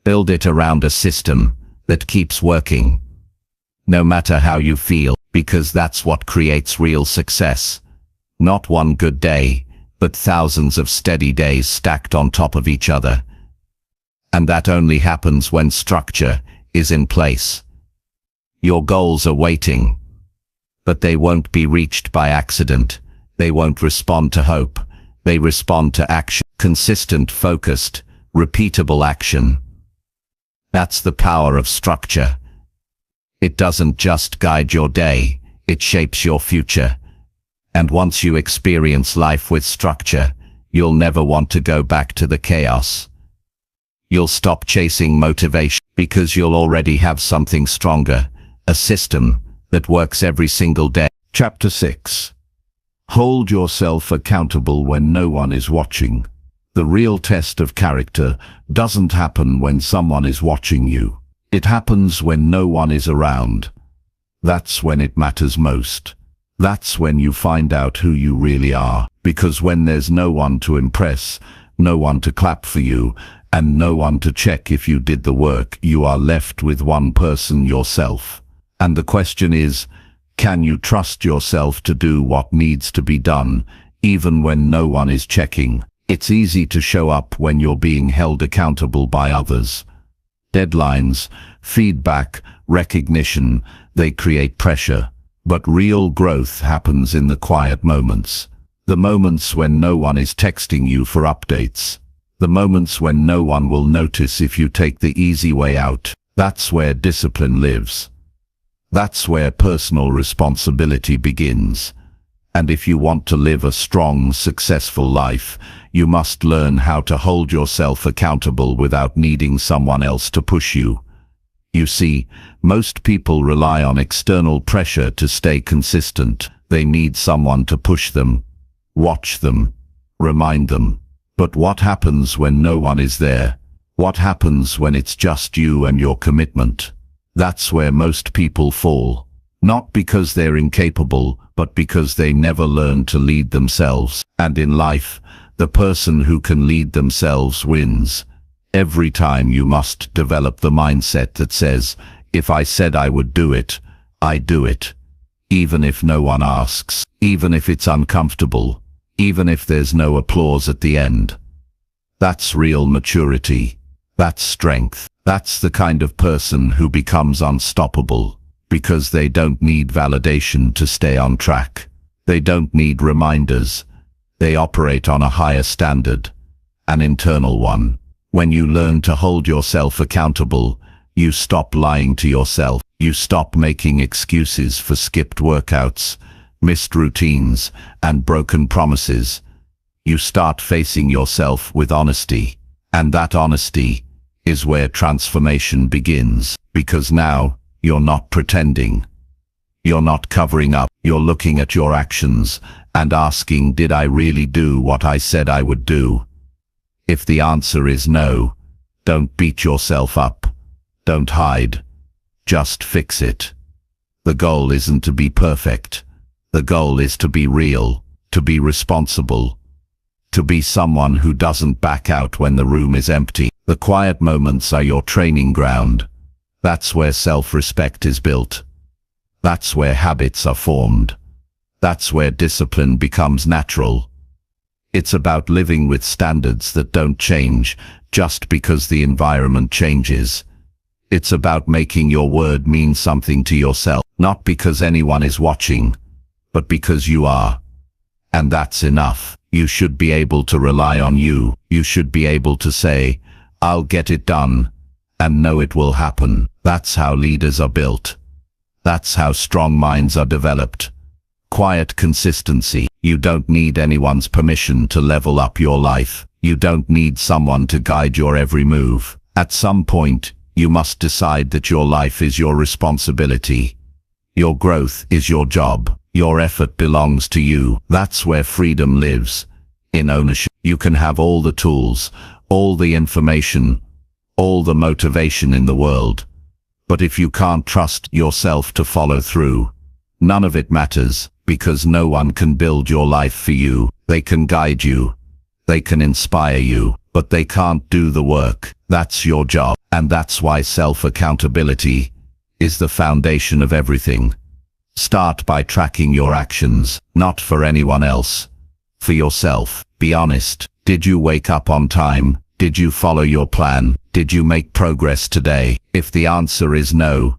Build it around a system that keeps working. No matter how you feel, because that's what creates real success. Not one good day, but thousands of steady days stacked on top of each other. And that only happens when structure is in place. Your goals are waiting, but they won't be reached by accident. They won't respond to hope. They respond to action. Consistent, focused, repeatable action. That's the power of structure. It doesn't just guide your day, it shapes your future. And once you experience life with structure, you'll never want to go back to the chaos. You'll stop chasing motivation because you'll already have something stronger, a system that works every single day. Chapter 6. Hold yourself accountable when no one is watching. The real test of character doesn't happen when someone is watching you. It happens when no one is around. That's when it matters most. That's when you find out who you really are. Because when there's no one to impress, no one to clap for you, and no one to check if you did the work, you are left with one person, yourself. And the question is, can you trust yourself to do what needs to be done, even when no one is checking? It's easy to show up when you're being held accountable by others. Deadlines, feedback, recognition, they create pressure. But real growth happens in the quiet moments. The moments when no one is texting you for updates. The moments when no one will notice if you take the easy way out. That's where discipline lives. That's where personal responsibility begins. And if you want to live a strong, successful life, you must learn how to hold yourself accountable without needing someone else to push you. You see, most people rely on external pressure to stay consistent. They need someone to push them, watch them, remind them. But what happens when no one is there? What happens when it's just you and your commitment? That's where most people fall. Not because they're incapable, but because they never learn to lead themselves. And in life, the person who can lead themselves wins. Every time you must develop the mindset that says, if I said I would do it, I do it. Even if no one asks, even if it's uncomfortable, even if there's no applause at the end. That's real maturity. That's strength. That's the kind of person who becomes unstoppable, because they don't need validation to stay on track. They don't need reminders. They operate on a higher standard, an internal one. When you learn to hold yourself accountable, you stop lying to yourself. You stop making excuses for skipped workouts, missed routines, and broken promises. You start facing yourself with honesty. And that honesty is where transformation begins. Because now, you're not pretending. You're not covering up. You're looking at your actions and asking, did I really do what I said I would do? If the answer is no, don't beat yourself up. Don't hide. Just fix it. The goal isn't to be perfect. The goal is to be real, to be responsible, to be someone who doesn't back out when the room is empty. The quiet moments are your training ground. That's where self-respect is built. That's where habits are formed. That's where discipline becomes natural. It's about living with standards that don't change just because the environment changes. It's about making your word mean something to yourself, not because anyone is watching, but because you are. And that's enough. You should be able to rely on you. You should be able to say, I'll get it done, and know it will happen. That's how leaders are built. That's how strong minds are developed. Quiet consistency. You don't need anyone's permission to level up your life. You don't need someone to guide your every move. At some point, you must decide that your life is your responsibility. Your growth is your job. Your effort belongs to you. That's where freedom lives. In ownership. You can have all the tools, all the information, all the motivation in the world. But if you can't trust yourself to follow through, none of it matters, because no one can build your life for you. They can guide you. They can inspire you, but they can't do the work. That's your job. And that's why self-accountability is the foundation of everything. Start by tracking your actions, not for anyone else. For yourself. Be honest. Did you wake up on time? Did you follow your plan? Did you make progress today? If the answer is no,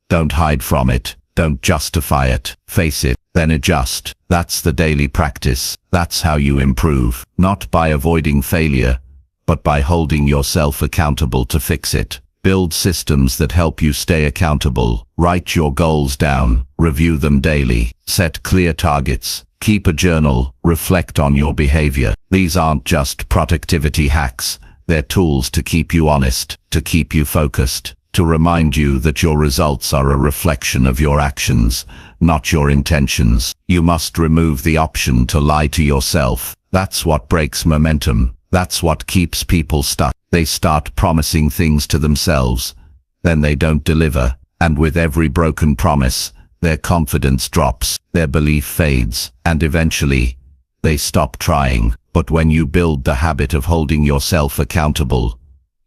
don't hide from it. Don't justify it. Face it, then adjust. That's the daily practice. That's how you improve. Not by avoiding failure, but by holding yourself accountable to fix it. Build systems that help you stay accountable. Write your goals down. Review them daily. Set clear targets. Keep a journal. Reflect on your behavior. These aren't just productivity hacks. They're tools to keep you honest, to keep you focused, to remind you that your results are a reflection of your actions, not your intentions. You must remove the option to lie to yourself. That's what breaks momentum. That's what keeps people stuck. They start promising things to themselves, then they don't deliver, and with every broken promise, their confidence drops, their belief fades, and eventually, they stop trying. But when you build the habit of holding yourself accountable,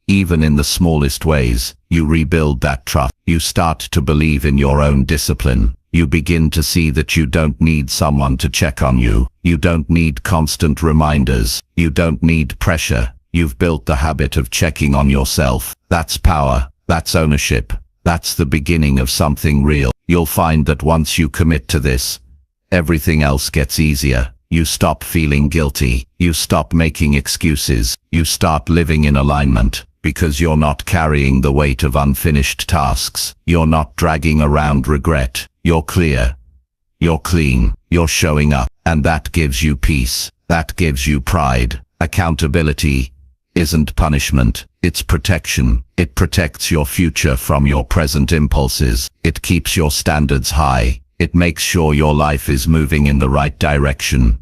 even in the smallest ways, you rebuild that trust. You start to believe in your own discipline. You begin to see that you don't need someone to check on you. You don't need constant reminders. You don't need pressure. You've built the habit of checking on yourself. That's power. That's ownership. That's the beginning of something real. You'll find that once you commit to this, everything else gets easier. You stop feeling guilty. You stop making excuses. You start living in alignment, because you're not carrying the weight of unfinished tasks. You're not dragging around regret. You're clear. You're clean. You're showing up. And that gives you peace. That gives you pride. Accountability isn't punishment, it's protection. It protects your future from your present impulses. It keeps your standards high. It makes sure your life is moving in the right direction,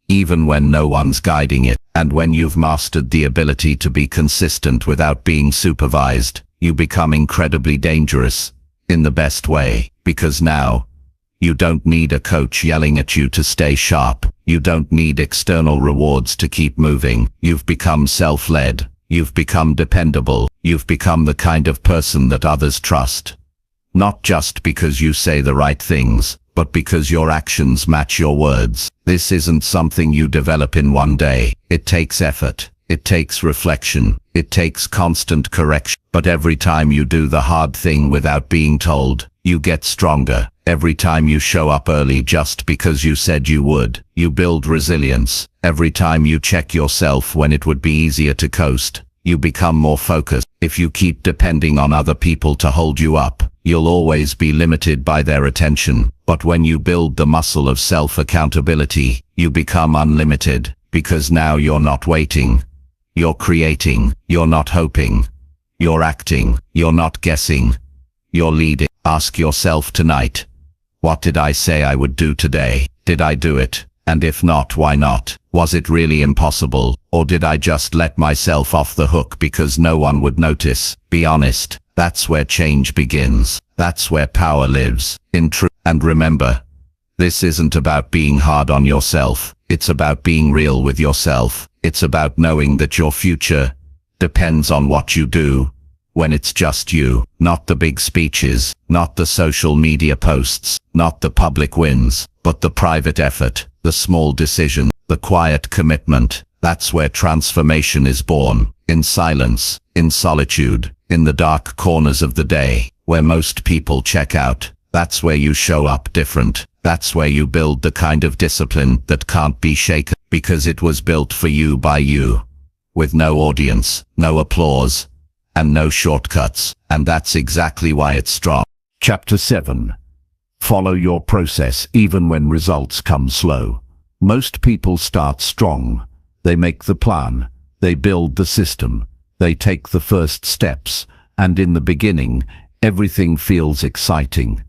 even when no one's guiding it. And when you've mastered the ability to be consistent without being supervised, you become incredibly dangerous, in the best way, because now, you don't need a coach yelling at you to stay sharp. You don't need external rewards to keep moving. You've become self-led. You've become dependable. You've become the kind of person that others trust. Not just because you say the right things, but because your actions match your words. This isn't something you develop in one day. It takes effort. It takes reflection. It takes constant correction. But every time you do the hard thing without being told, you get stronger. Every time you show up early just because you said you would, you build resilience. Every time you check yourself when it would be easier to coast, you become more focused. If you keep depending on other people to hold you up, you'll always be limited by their attention. But when you build the muscle of self-accountability, you become unlimited, because now you're not waiting. You're creating. You're not hoping. You're acting. You're not guessing. You're leading. Ask yourself tonight, what did I say I would do today? Did I do it? And if not, why not? Was it really impossible? Or did I just let myself off the hook because no one would notice? Be honest. That's where change begins. That's where power lives. In truth. And remember, this isn't about being hard on yourself. It's about being real with yourself. It's about knowing that your future depends on what you do when it's just you. Not the big speeches, not the social media posts, not the public wins, but the private effort, the small decision, the quiet commitment. That's where transformation is born. In silence, in solitude, in the dark corners of the day, where most people check out. That's where you show up different. That's where you build the kind of discipline that can't be shaken, because it was built for you by you. With no audience, no applause, and no shortcuts. And that's exactly why it's strong. Chapter 7. Follow your process even when results come slow. Most people start strong. They make the plan. They build the system. They take the first steps. And in the beginning, everything feels exciting.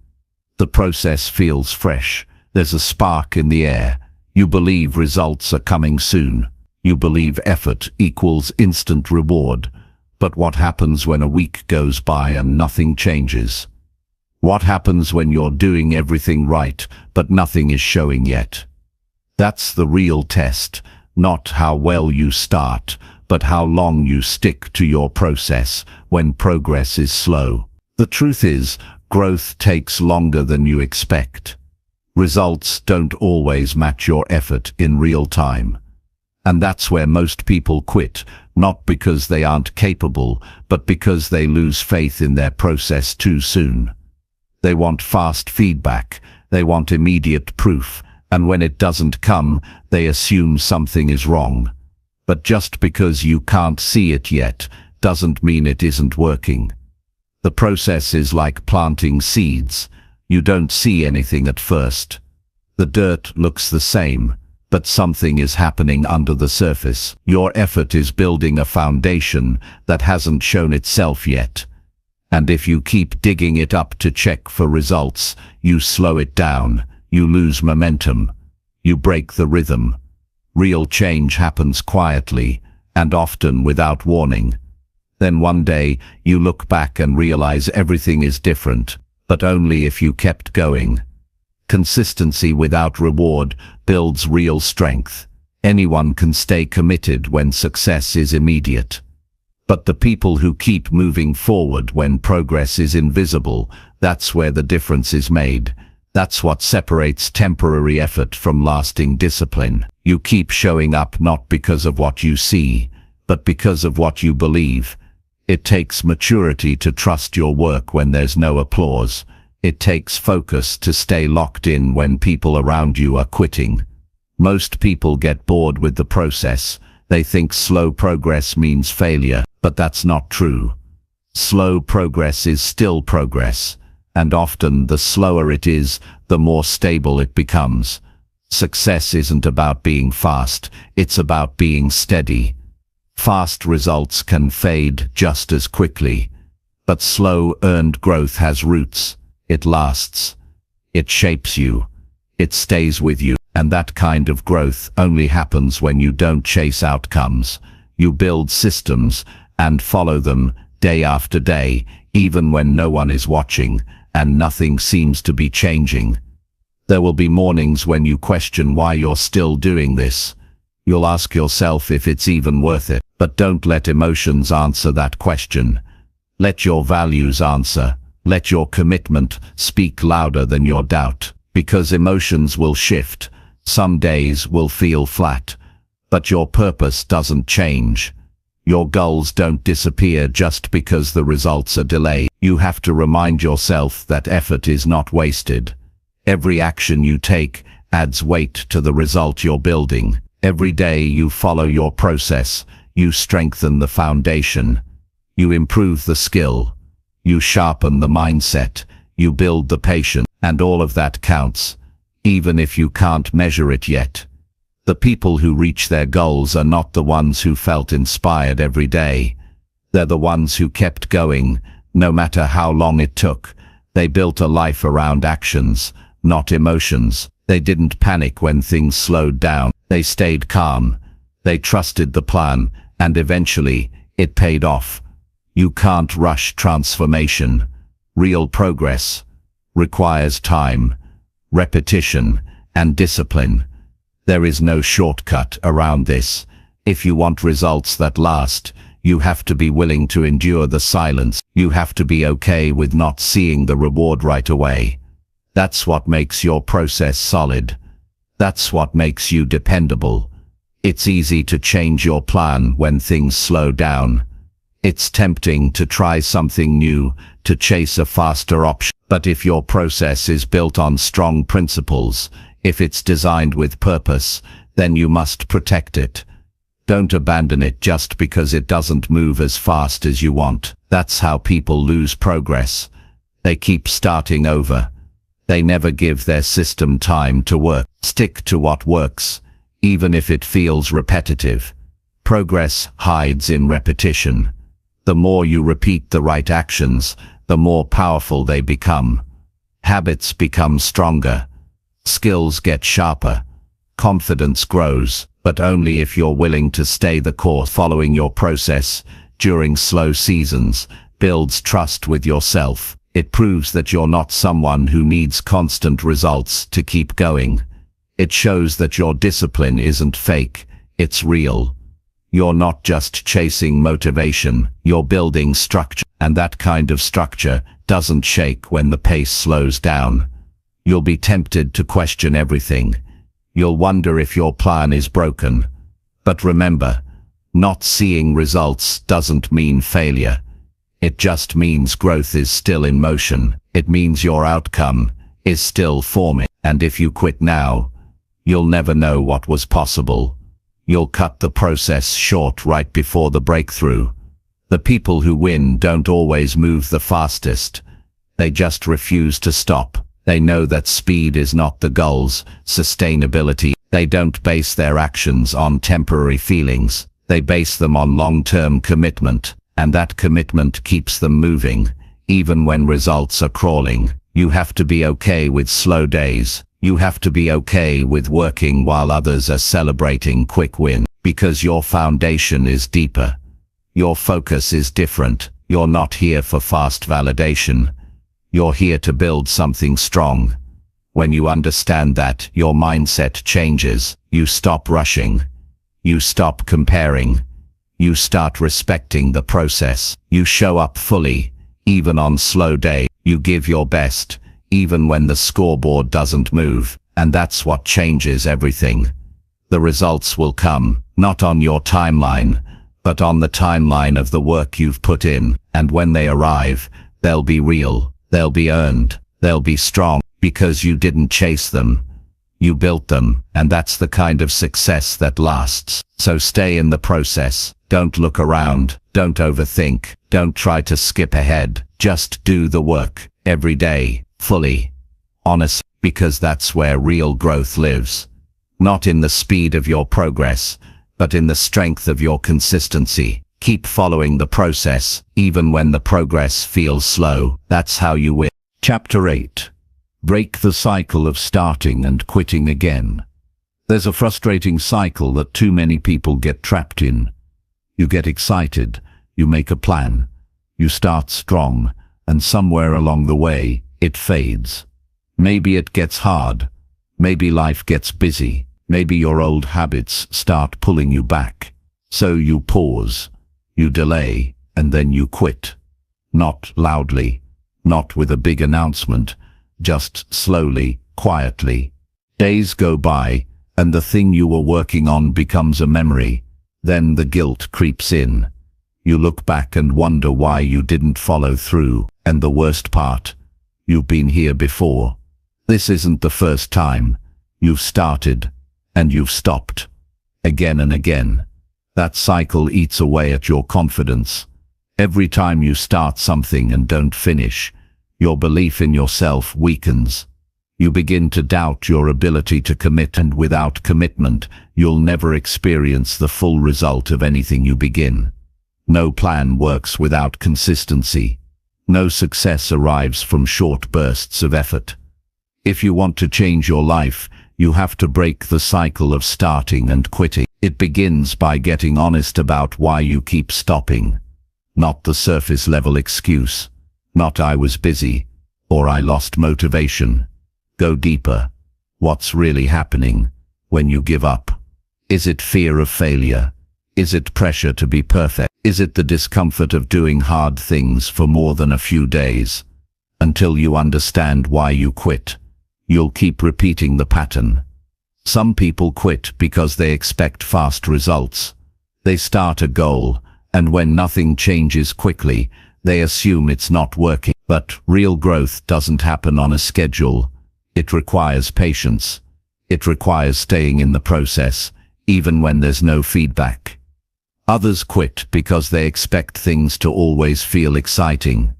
The process feels fresh. There's a spark in the air. You believe results are coming soon. You believe effort equals instant reward. But what happens when a week goes by and nothing changes? What happens when you're doing everything right, but nothing is showing yet? That's the real test, not how well you start, but how long you stick to your process when progress is slow. The truth is, growth takes longer than you expect. Results don't always match your effort in real time. And that's where most people quit, not because they aren't capable, but because they lose faith in their process too soon. They want fast feedback, they want immediate proof, and when it doesn't come, they assume something is wrong. But just because you can't see it yet, doesn't mean it isn't working. The process is like planting seeds. You don't see anything at first. The dirt looks the same, but something is happening under the surface. Your effort is building a foundation that hasn't shown itself yet. And if you keep digging it up to check for results, you slow it down, you lose momentum, you break the rhythm. Real change happens quietly, and often without warning. Then one day, you look back and realize everything is different, but only if you kept going. Consistency without reward builds real strength. Anyone can stay committed when success is immediate. But the people who keep moving forward when progress is invisible, that's where the difference is made. That's what separates temporary effort from lasting discipline. You keep showing up not because of what you see, but because of what you believe. It takes maturity to trust your work when there's no applause. It takes focus to stay locked in when people around you are quitting. Most people get bored with the process. They think slow progress means failure, but that's not true. Slow progress is still progress, and often the slower it is, the more stable it becomes. Success isn't about being fast, it's about being steady. Fast results can fade just as quickly, but slow earned growth has roots. It lasts. It shapes you. It stays with you. And that kind of growth only happens when you don't chase outcomes. You build systems and follow them day after day, even when no one is watching and nothing seems to be changing. There will be mornings when you question why you're still doing this. You'll ask yourself if it's even worth it. But don't let emotions answer that question. Let your values answer. Let your commitment speak louder than your doubt. Because emotions will shift. Some days will feel flat. But your purpose doesn't change. Your goals don't disappear just because the results are delayed. You have to remind yourself that effort is not wasted. Every action you take adds weight to the result you're building. Every day you follow your process, you strengthen the foundation. You improve the skill. You sharpen the mindset. You build the patience. And all of that counts, even if you can't measure it yet. The people who reach their goals are not the ones who felt inspired every day. They're the ones who kept going, no matter how long it took. They built a life around actions, not emotions. They didn't panic when things slowed down. They stayed calm. They trusted the plan, and eventually, it paid off. You can't rush transformation. Real progress requires time, repetition, and discipline. There is no shortcut around this. If you want results that last, you have to be willing to endure the silence. You have to be okay with not seeing the reward right away. That's what makes your process solid. That's what makes you dependable. It's easy to change your plan when things slow down. It's tempting to try something new, to chase a faster option. But if your process is built on strong principles, if it's designed with purpose, then you must protect it. Don't abandon it just because it doesn't move as fast as you want. That's how people lose progress. They keep starting over. They never give their system time to work. Stick to what works, even if it feels repetitive. Progress hides in repetition. The more you repeat the right actions, the more powerful they become. Habits become stronger. Skills get sharper. Confidence grows, but only if you're willing to stay the course. Following your process during slow seasons builds trust with yourself. It proves that you're not someone who needs constant results to keep going. It shows that your discipline isn't fake, it's real. You're not just chasing motivation, you're building structure. And that kind of structure doesn't shake when the pace slows down. You'll be tempted to question everything. You'll wonder if your plan is broken. But remember, not seeing results doesn't mean failure. It just means growth is still in motion. It means your outcome is still forming. And if you quit now, you'll never know what was possible. You'll cut the process short right before the breakthrough. The people who win don't always move the fastest. They just refuse to stop. They know that speed is not the goals, sustainability. They don't base their actions on temporary feelings. They base them on long-term commitment, and that commitment keeps them moving, even when results are crawling. You have to be okay with slow days. You have to be okay with working while others are celebrating quick wins, because your foundation is deeper. Your focus is different. You're not here for fast validation. You're here to build something strong. When you understand that, your mindset changes. You stop rushing. You stop comparing. You start respecting the process. You show up fully, even on slow days. You give your best, even when the scoreboard doesn't move. And that's what changes everything. The results will come, not on your timeline, but on the timeline of the work you've put in. And when they arrive, they'll be real, they'll be earned, they'll be strong, because you didn't chase them. You built them, and that's the kind of success that lasts. So stay in the process. Don't look around. Don't overthink. Don't try to skip ahead. Just do the work every day, fully, honest, because that's where real growth lives. Not in the speed of your progress, but in the strength of your consistency. Keep following the process, even when the progress feels slow. That's how you win. Chapter 8. Break the cycle of starting and quitting again. There's a frustrating cycle that too many people get trapped in. You get excited, you make a plan, you start strong, and somewhere along the way, it fades. Maybe it gets hard, maybe life gets busy, maybe your old habits start pulling you back. So you pause, you delay, and then you quit. Not loudly, not with a big announcement, just slowly, quietly. Days go by, and the thing you were working on becomes a memory. Then the guilt creeps in. You look back and wonder why you didn't follow through. And the worst part, you've been here before. This isn't the first time. You've started, and you've stopped. Again and again. That cycle eats away at your confidence. Every time you start something and don't finish, your belief in yourself weakens. You begin to doubt your ability to commit, and without commitment, you'll never experience the full result of anything you begin. No plan works without consistency. No success arrives from short bursts of effort. If you want to change your life, you have to break the cycle of starting and quitting. It begins by getting honest about why you keep stopping. Not the surface level excuse. Not "I was busy" or "I lost motivation." Go deeper. What's really happening when you give up? Is it fear of failure? Is it pressure to be perfect? Is it the discomfort of doing hard things for more than a few days? Until you understand why you quit, you'll keep repeating the pattern. Some people quit because they expect fast results. They start a goal, and when nothing changes quickly, they assume it's not working. But real growth doesn't happen on a schedule. It requires patience. It requires staying in the process, even when there's no feedback. Others quit because they expect things to always feel exciting.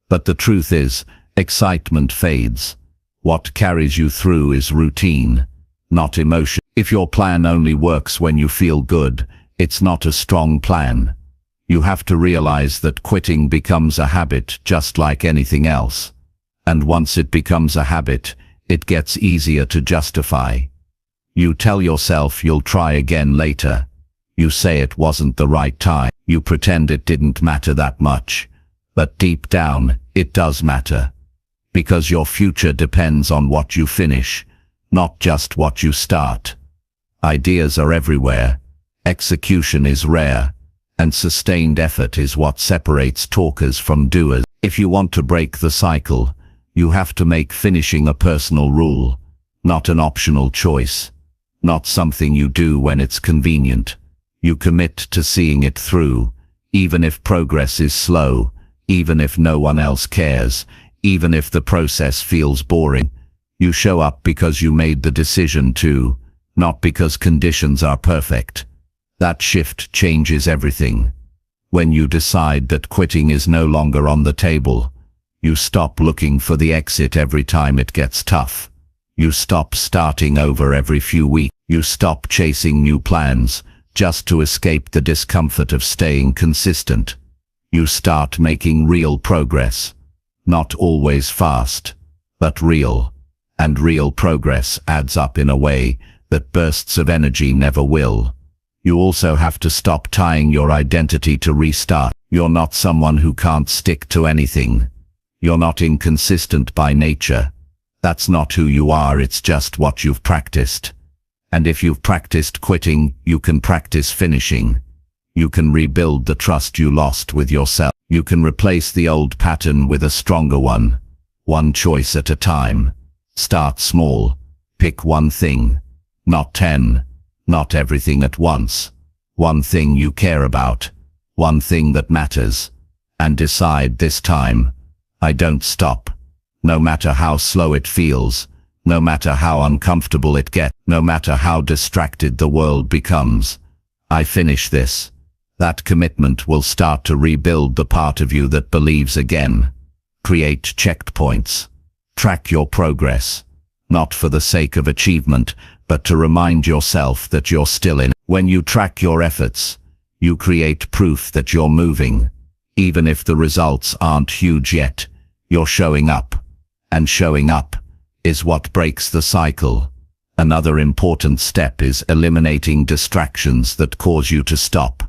But the truth is, excitement fades. What carries you through is routine, not emotion. If your plan only works when you feel good, it's not a strong plan. You have to realize that quitting becomes a habit just like anything else. And once it becomes a habit, it gets easier to justify. You tell yourself you'll try again later. You say it wasn't the right time. You pretend it didn't matter that much. But deep down, it does matter. Because your future depends on what you finish, not just what you start. Ideas are everywhere. Execution is rare. And sustained effort is what separates talkers from doers. If you want to break the cycle, you have to make finishing a personal rule, not an optional choice. Not something you do when it's convenient. You commit to seeing it through, even if progress is slow, even if no one else cares, even if the process feels boring. You show up because you made the decision to, not because conditions are perfect. That shift changes everything. When you decide that quitting is no longer on the table, you stop looking for the exit every time it gets tough. You stop starting over every few weeks. You stop chasing new plans just to escape the discomfort of staying consistent. You start making real progress. Not always fast, but real. And real progress adds up in a way that bursts of energy never will. You also have to stop tying your identity to restart. You're not someone who can't stick to anything. You're not inconsistent by nature. That's not who you are, it's just what you've practiced. And if you've practiced quitting, you can practice finishing. You can rebuild the trust you lost with yourself. You can replace the old pattern with a stronger one. One choice at a time. Start small. Pick one thing. Not 10. Not everything at once. One thing you care about. One thing that matters. And decide this time, I don't stop. No matter how slow it feels. no matter how uncomfortable it gets, no matter how distracted the world becomes. I finish this. That commitment will start to rebuild the part of you that believes again. Create checkpoints. Track your progress, not for the sake of achievement, but to remind yourself that you're still in. When you track your efforts, you create proof that you're moving. Even if the results aren't huge yet, you're showing up. And showing up is what breaks the cycle. Another important step is eliminating distractions that cause you to stop.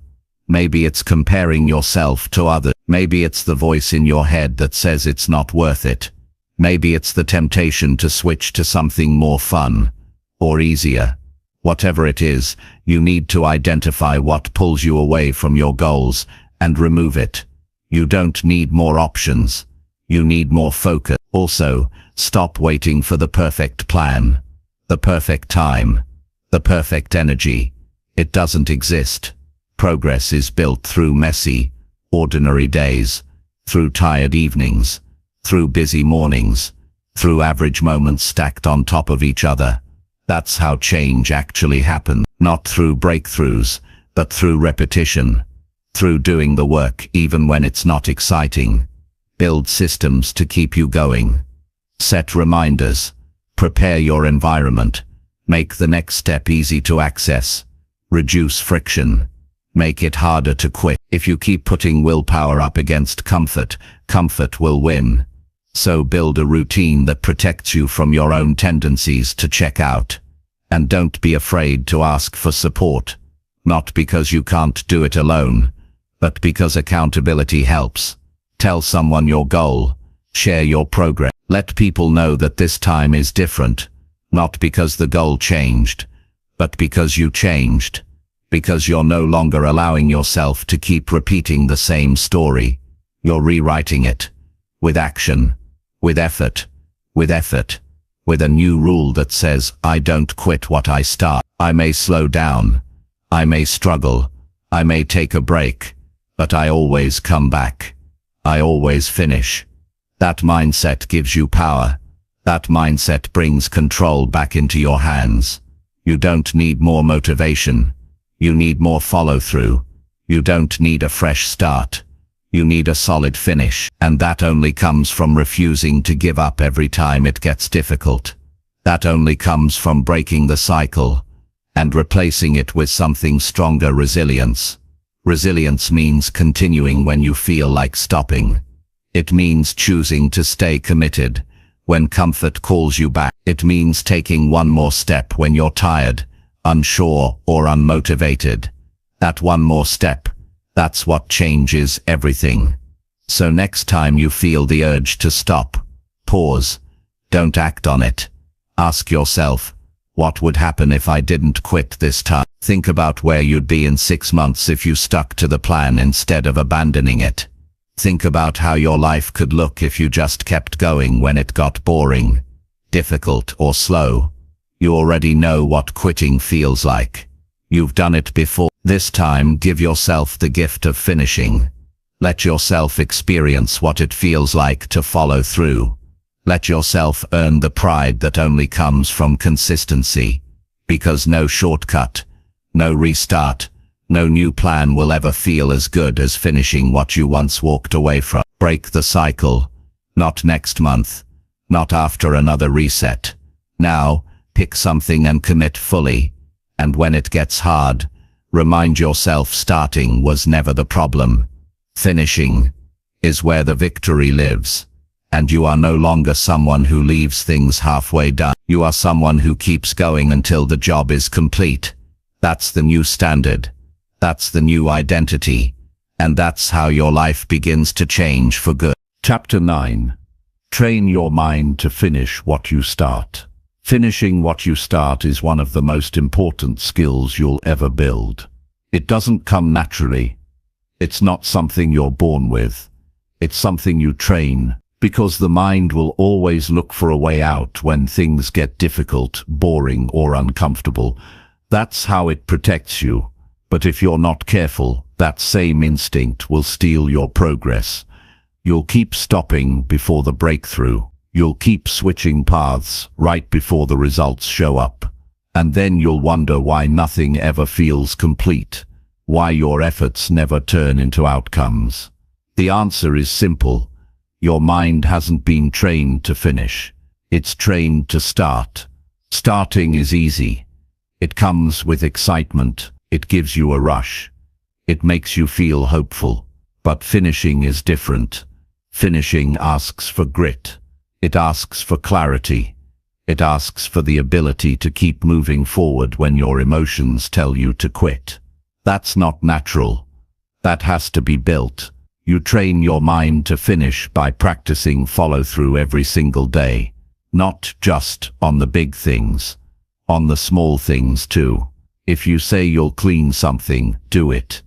Maybe it's comparing yourself to others. Maybe it's the voice in your head that says it's not worth it. Maybe it's the temptation to switch to something more fun or easier. Whatever it is, you need to identify what pulls you away from your goals and remove it. You don't need more options. You need more focus. Also, stop waiting for the perfect plan, the perfect time, the perfect energy. It doesn't exist. Progress is built through messy, ordinary days, through tired evenings, through busy mornings, through average moments stacked on top of each other. That's how change actually happens, not through breakthroughs, but through repetition, through doing the work even when it's not exciting. Build systems to keep you going. Set reminders. Prepare your environment. Make the next step easy to access. Reduce friction. Make it harder to quit. If you keep putting willpower up against comfort, comfort will win. So build a routine that protects you from your own tendencies to check out. And don't be afraid to ask for support. Not because you can't do it alone, but because accountability helps. Tell someone your goal. Share your progress. Let people know that this time is different. Not because the goal changed, but because you changed. Because you're no longer allowing yourself to keep repeating the same story. You're rewriting it. With action. With effort. With effort. With a new rule that says, I don't quit what I start. I may slow down. I may struggle. I may take a break. But I always come back. I always finish. That mindset gives you power. That mindset brings control back into your hands. You don't need more motivation. You need more follow-through. You don't need a fresh start. You need a solid finish. And that only comes from refusing to give up every time it gets difficult. That only comes from breaking the cycle and replacing it with something stronger: resilience. Resilience means continuing when you feel like stopping. It means choosing to stay committed when comfort calls you back. It means taking one more step when you're tired, unsure, or unmotivated. That one more step, that's what changes everything. So next time you feel the urge to stop, pause. Don't act on it. Ask yourself, what would happen if I didn't quit this time? Think about where you'd be in 6 months if you stuck to the plan instead of abandoning it. Think about how your life could look if you just kept going when it got boring, difficult, or slow. You already know what quitting feels like. You've done it before. This time, give yourself the gift of finishing. Let yourself experience what it feels like to follow through. Let yourself earn the pride that only comes from consistency. Because no shortcut, no restart, no new plan will ever feel as good as finishing what you once walked away from. Break the cycle. Not next month. Not after another reset. Now, pick something and commit fully. And when it gets hard, remind yourself starting was never the problem. Finishing is where the victory lives. And you are no longer someone who leaves things halfway done. You are someone who keeps going until the job is complete. That's the new standard. That's the new identity. And that's how your life begins to change for good. Chapter 9. Train your mind to finish what you start. Finishing what you start is one of the most important skills you'll ever build. It doesn't come naturally. It's not something you're born with. It's something you train, because the mind will always look for a way out when things get difficult, boring, or uncomfortable. That's how it protects you. But if you're not careful, that same instinct will steal your progress. You'll keep stopping before the breakthrough. You'll keep switching paths right before the results show up. And then you'll wonder why nothing ever feels complete, why your efforts never turn into outcomes. The answer is simple. Your mind hasn't been trained to finish. It's trained to start. Starting is easy. It comes with excitement. It gives you a rush. It makes you feel hopeful. But finishing is different. Finishing asks for grit. It asks for clarity. It asks for the ability to keep moving forward when your emotions tell you to quit. That's not natural. That has to be built. You train your mind to finish by practicing follow-through every single day. Not just on the big things, on the small things too. If you say you'll clean something, do it.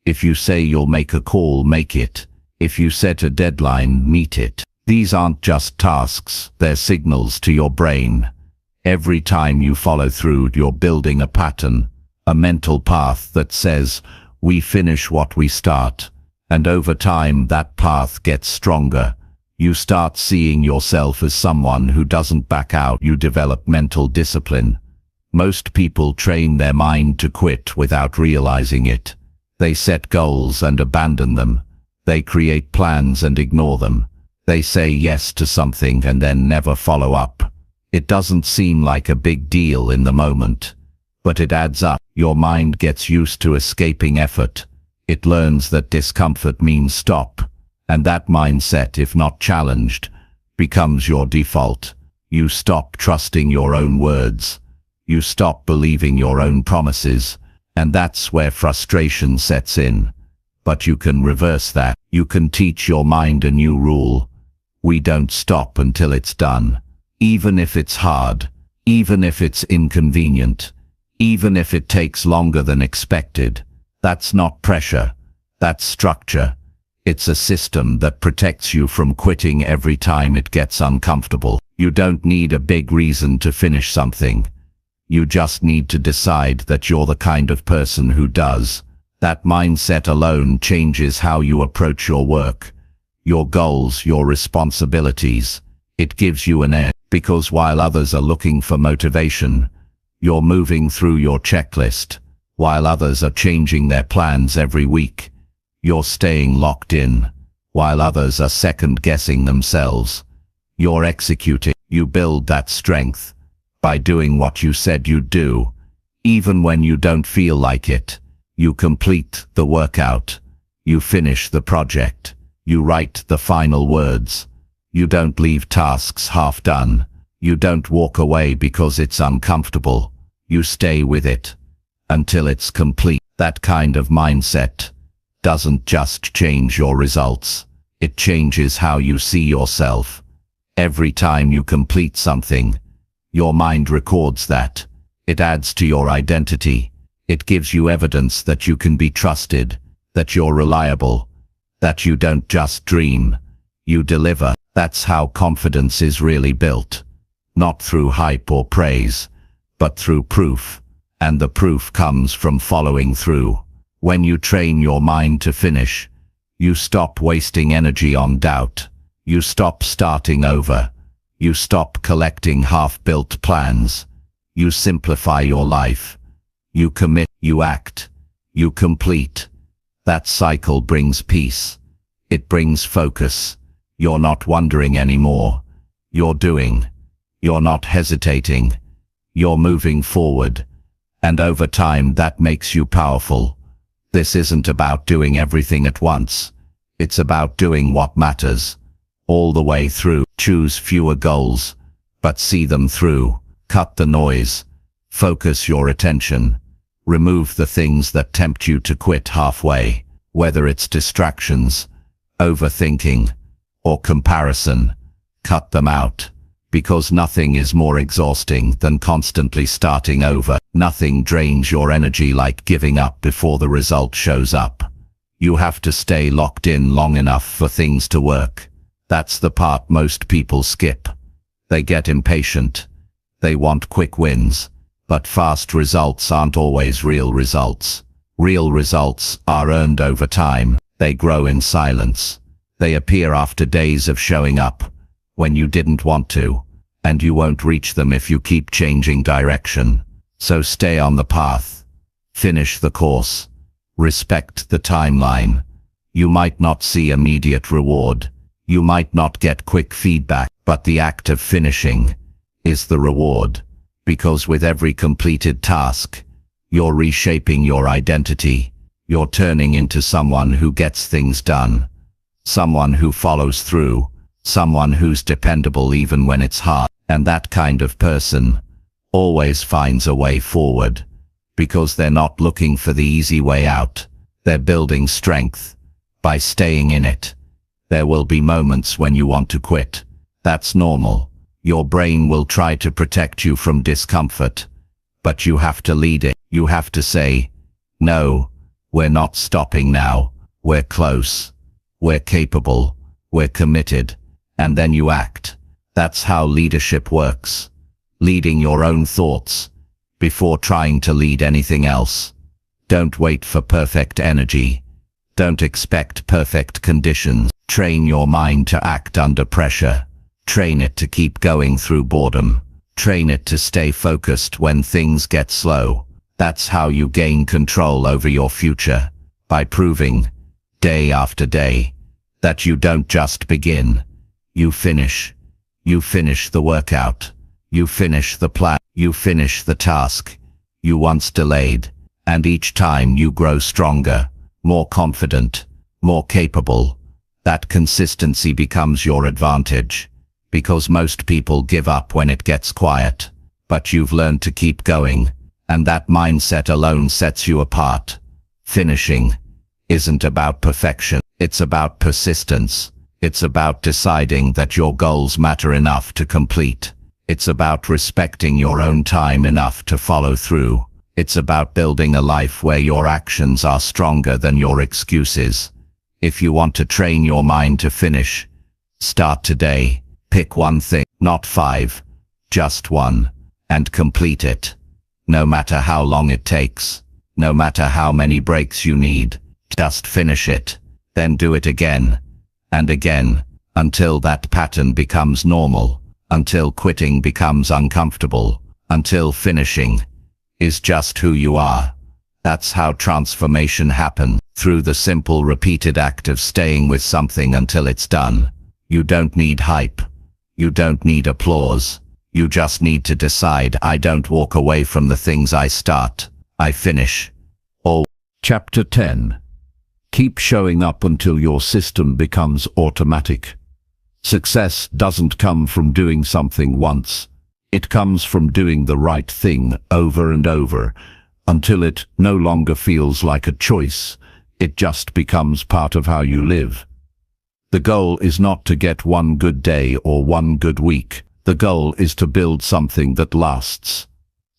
If you say you'll make a call, make it. If you set a deadline, meet it. These aren't just tasks, they're signals to your brain. Every time you follow through, you're building a pattern, a mental path that says, we finish what we start. And over time, that path gets stronger. You start seeing yourself as someone who doesn't back out. You develop mental discipline. Most people train their mind to quit without realizing it. They set goals and abandon them. They create plans and ignore them. They say yes to something and then never follow up. It doesn't seem like a big deal in the moment, but it adds up. Your mind gets used to escaping effort. It learns that discomfort means stop, and that mindset, if not challenged, becomes your default. You stop trusting your own words. You stop believing your own promises, and that's where frustration sets in. But you can reverse that. You can teach your mind a new rule. We don't stop until it's done. Even if it's hard, even if it's inconvenient, even if it takes longer than expected. That's not pressure. That's structure. It's a system that protects you from quitting every time it gets uncomfortable. You don't need a big reason to finish something. You just need to decide that you're the kind of person who does. That mindset alone changes how you approach your work, your goals, your responsibilities. It gives you an edge, because while others are looking for motivation, you're moving through your checklist. While others are changing their plans every week, you're staying locked in. While others are second-guessing themselves, you're executing. You build that strength by doing what you said you'd do, even when you don't feel like it. You complete the workout. You finish the project. You write the final words. You don't leave tasks half done. You don't walk away because it's uncomfortable. You stay with it until it's complete. That kind of mindset doesn't just change your results. It changes how you see yourself. Every time you complete something, your mind records that. It adds to your identity. It gives you evidence that you can be trusted, that you're reliable, that you don't just dream, you deliver. That's how confidence is really built. Not through hype or praise, but through proof. And the proof comes from following through. When you train your mind to finish, you stop wasting energy on doubt. You stop starting over. You stop collecting half-built plans. You simplify your life. You commit, you act, you complete. That cycle brings peace. It brings focus. You're not wondering anymore. You're doing. You're not hesitating. You're moving forward. And over time that makes you powerful. This isn't about doing everything at once. It's about doing what matters. All the way through. Choose fewer goals, but see them through. Cut the noise. Focus your attention. Remove the things that tempt you to quit halfway, whether it's distractions, overthinking, or comparison. Cut them out, because nothing is more exhausting than constantly starting over. Nothing drains your energy like giving up before the result shows up. You have to stay locked in long enough for things to work. That's the part most people skip. They get impatient. They want quick wins. But fast results aren't always real results. Real results are earned over time. They grow in silence. They appear after days of showing up, when you didn't want to, and you won't reach them if you keep changing direction. So stay on the path. Finish the course. Respect the timeline. You might not see immediate reward. You might not get quick feedback, but the act of finishing is the reward. Because with every completed task, you're reshaping your identity. You're turning into someone who gets things done. Someone who follows through. Someone who's dependable even when it's hard. And that kind of person always finds a way forward. Because they're not looking for the easy way out. They're building strength by staying in it. There will be moments when you want to quit. That's normal. Your brain will try to protect you from discomfort. But you have to lead it. You have to say, no, we're not stopping now. We're close. We're capable. We're committed. And then you act. That's how leadership works. Leading your own thoughts before trying to lead anything else. Don't wait for perfect energy. Don't expect perfect conditions. Train your mind to act under pressure. Train it to keep going through boredom. Train it to stay focused when things get slow. That's how you gain control over your future. By proving, day after day, that you don't just begin. You finish. You finish the workout. You finish the plan. You finish the task you once delayed. And each time you grow stronger, more confident, more capable. That consistency becomes your advantage. Because most people give up when it gets quiet. But you've learned to keep going. And that mindset alone sets you apart. Finishing isn't about perfection. It's about persistence. It's about deciding that your goals matter enough to complete. It's about respecting your own time enough to follow through. It's about building a life where your actions are stronger than your excuses. If you want to train your mind to finish, start today. Pick one thing, not 5, just one, and complete it. No matter how long it takes, no matter how many breaks you need, just finish it. Then do it again and again until that pattern becomes normal, until quitting becomes uncomfortable, until finishing is just who you are. That's how transformation happens, through the simple repeated act of staying with something until it's done. You don't need hype. You don't need applause. You just need to decide, I don't walk away from the things I start. I finish. Chapter 10. Keep showing up until your system becomes automatic. Success doesn't come from doing something once. It comes from doing the right thing over and over, until it no longer feels like a choice. It just becomes part of how you live. The goal is not to get one good day or one good week. The goal is to build something that lasts.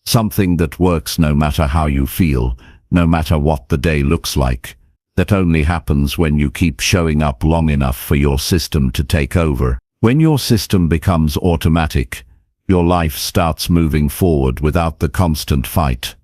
Something that works no matter how you feel, no matter what the day looks like. That only happens when you keep showing up long enough for your system to take over. When your system becomes automatic, your life starts moving forward without the constant fight.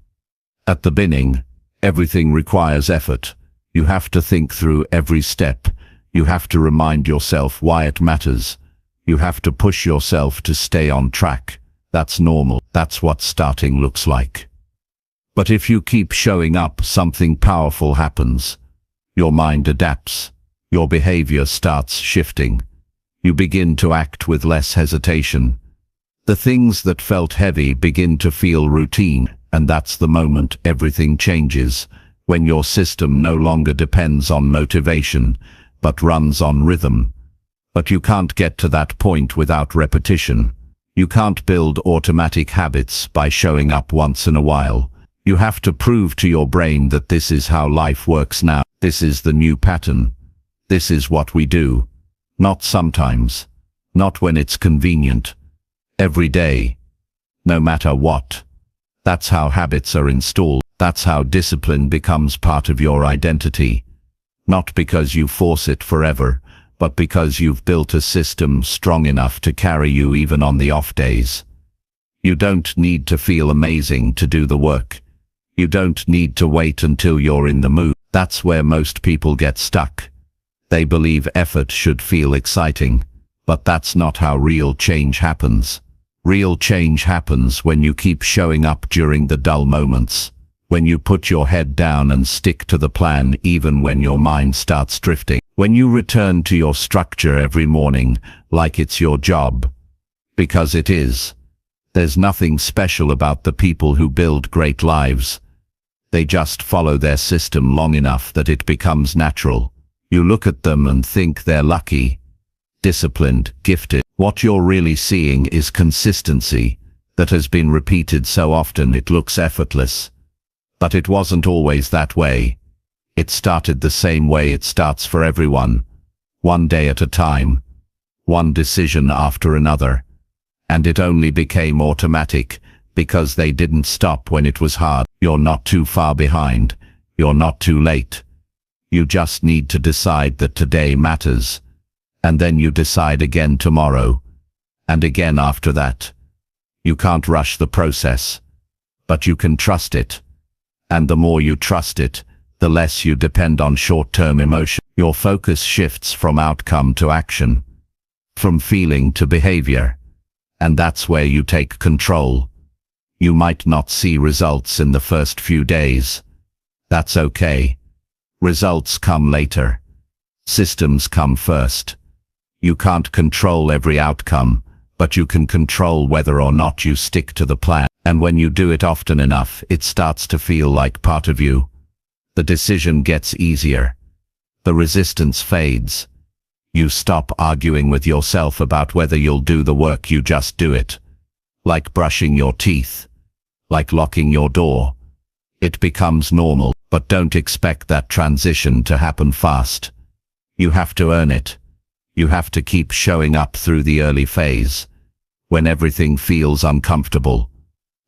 At the beginning, everything requires effort. You have to think through every step. You have to remind yourself why it matters. You have to push yourself to stay on track. That's normal. That's what starting looks like. But if you keep showing up, something powerful happens. Your mind adapts. Your behavior starts shifting. You begin to act with less hesitation. The things that felt heavy begin to feel routine, and that's the moment everything changes, when your system no longer depends on motivation, but runs on rhythm. But you can't get to that point without repetition. You can't build automatic habits by showing up once in a while. You have to prove to your brain that this is how life works now. This is the new pattern. This is what we do. Not sometimes. Not when it's convenient. Every day. No matter what. That's how habits are installed. That's how discipline becomes part of your identity. Not because you force it forever, but because you've built a system strong enough to carry you even on the off days. You don't need to feel amazing to do the work. You don't need to wait until you're in the mood. That's where most people get stuck. They believe effort should feel exciting, But that's not how real change happens. Real change happens when you keep showing up during the dull moments, when you put your head down and stick to the plan even when your mind starts drifting, when you return to your structure every morning like it's your job. Because it is. There's nothing special about the people who build great lives. They just follow their system long enough that it becomes natural. You look at them and think they're lucky, disciplined, gifted. What you're really seeing is consistency that has been repeated so often it looks effortless. But it wasn't always that way. It started the same way it starts for everyone, one day at a time, one decision after another. And it only became automatic because they didn't stop when it was hard. You're not too far behind. You're not too late. You just need to decide that today matters. And then you decide again tomorrow. And again after that. You can't rush the process. But you can trust it. And the more you trust it, the less you depend on short-term emotion. Your focus shifts from outcome to action. From feeling to behavior. And that's where you take control. You might not see results in the first few days. That's okay. Results come later. Systems come first. You can't control every outcome, but you can control whether or not you stick to the plan. And when you do it often enough, it starts to feel like part of you. The decision gets easier. The resistance fades. You stop arguing with yourself about whether you'll do the work, you just do it. Like brushing your teeth. Like locking your door. It becomes normal, but don't expect that transition to happen fast. You have to earn it. You have to keep showing up through the early phase. When everything feels uncomfortable.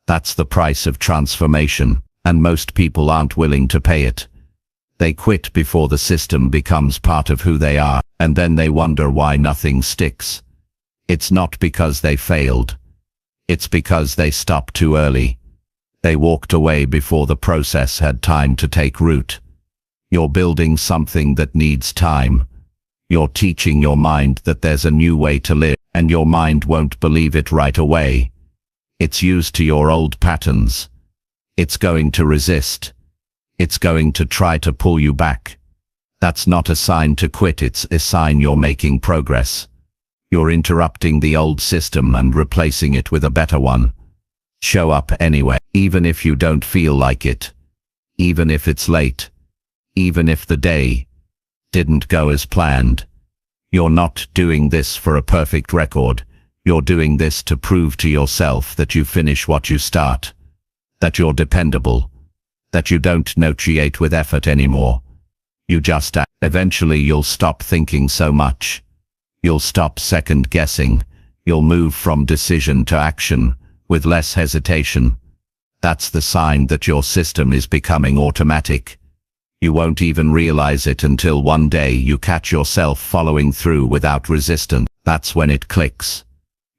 That's the price of transformation, and most people aren't willing to pay it. They quit before the system becomes part of who they are, and then they wonder why nothing sticks. It's not because they failed. It's because they stopped too early. They walked away before the process had time to take root. You're building something that needs time. You're teaching your mind that there's a new way to live, and your mind won't believe it right away. It's used to your old patterns. It's going to resist. It's going to try to pull you back. That's not a sign to quit, it's a sign you're making progress. You're interrupting the old system and replacing it with a better one. Show up anyway, even if you don't feel like it. Even if it's late. Even if the day didn't go as planned. You're not doing this for a perfect record. You're doing this to prove to yourself that you finish what you start. That you're dependable. That you don't negotiate with effort anymore. You just act. Eventually you'll stop thinking so much. You'll stop second guessing. You'll move from decision to action with less hesitation. That's the sign that your system is becoming automatic. You won't even realize it until one day you catch yourself following through without resistance. That's when it clicks.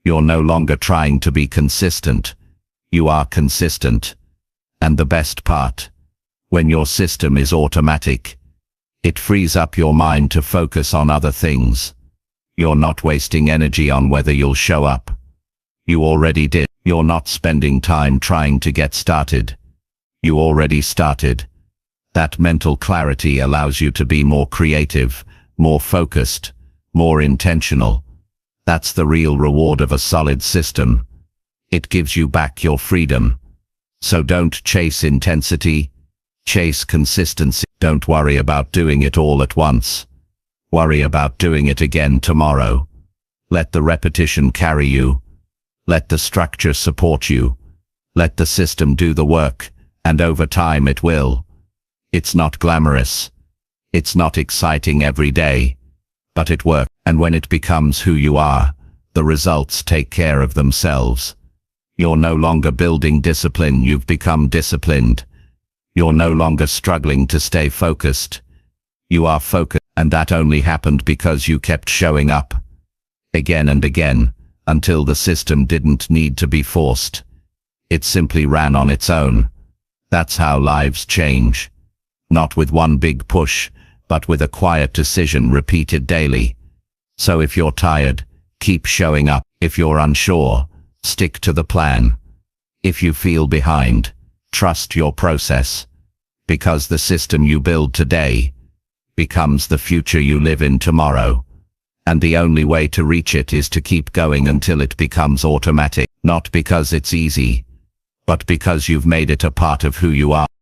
You're no longer trying to be consistent. You are consistent. And the best part, when your system is automatic, it frees up your mind to focus on other things. You're not wasting energy on whether you'll show up. You already did. You're not spending time trying to get started. You already started. That mental clarity allows you to be more creative, more focused, more intentional. That's the real reward of a solid system. It gives you back your freedom. So don't chase intensity, chase consistency. Don't worry about doing it all at once. Worry about doing it again tomorrow. Let the repetition carry you. Let the structure support you. Let the system do the work, and over time it will. It's not glamorous. It's not exciting every day. But it works, and when it becomes who you are, the results take care of themselves. You're no longer building discipline, you've become disciplined. You're no longer struggling to stay focused. You are focused, and that only happened because you kept showing up. Again and again, until the system didn't need to be forced. It simply ran on its own. That's how lives change. Not with one big push, but with a quiet decision repeated daily. So if you're tired, Keep showing up. If you're unsure, stick to the plan. If you feel behind, trust your process. Because the system you build today becomes the future you live in tomorrow. And the only way to reach it is to keep going until it becomes automatic. Not because it's easy, but because you've made it a part of who you are.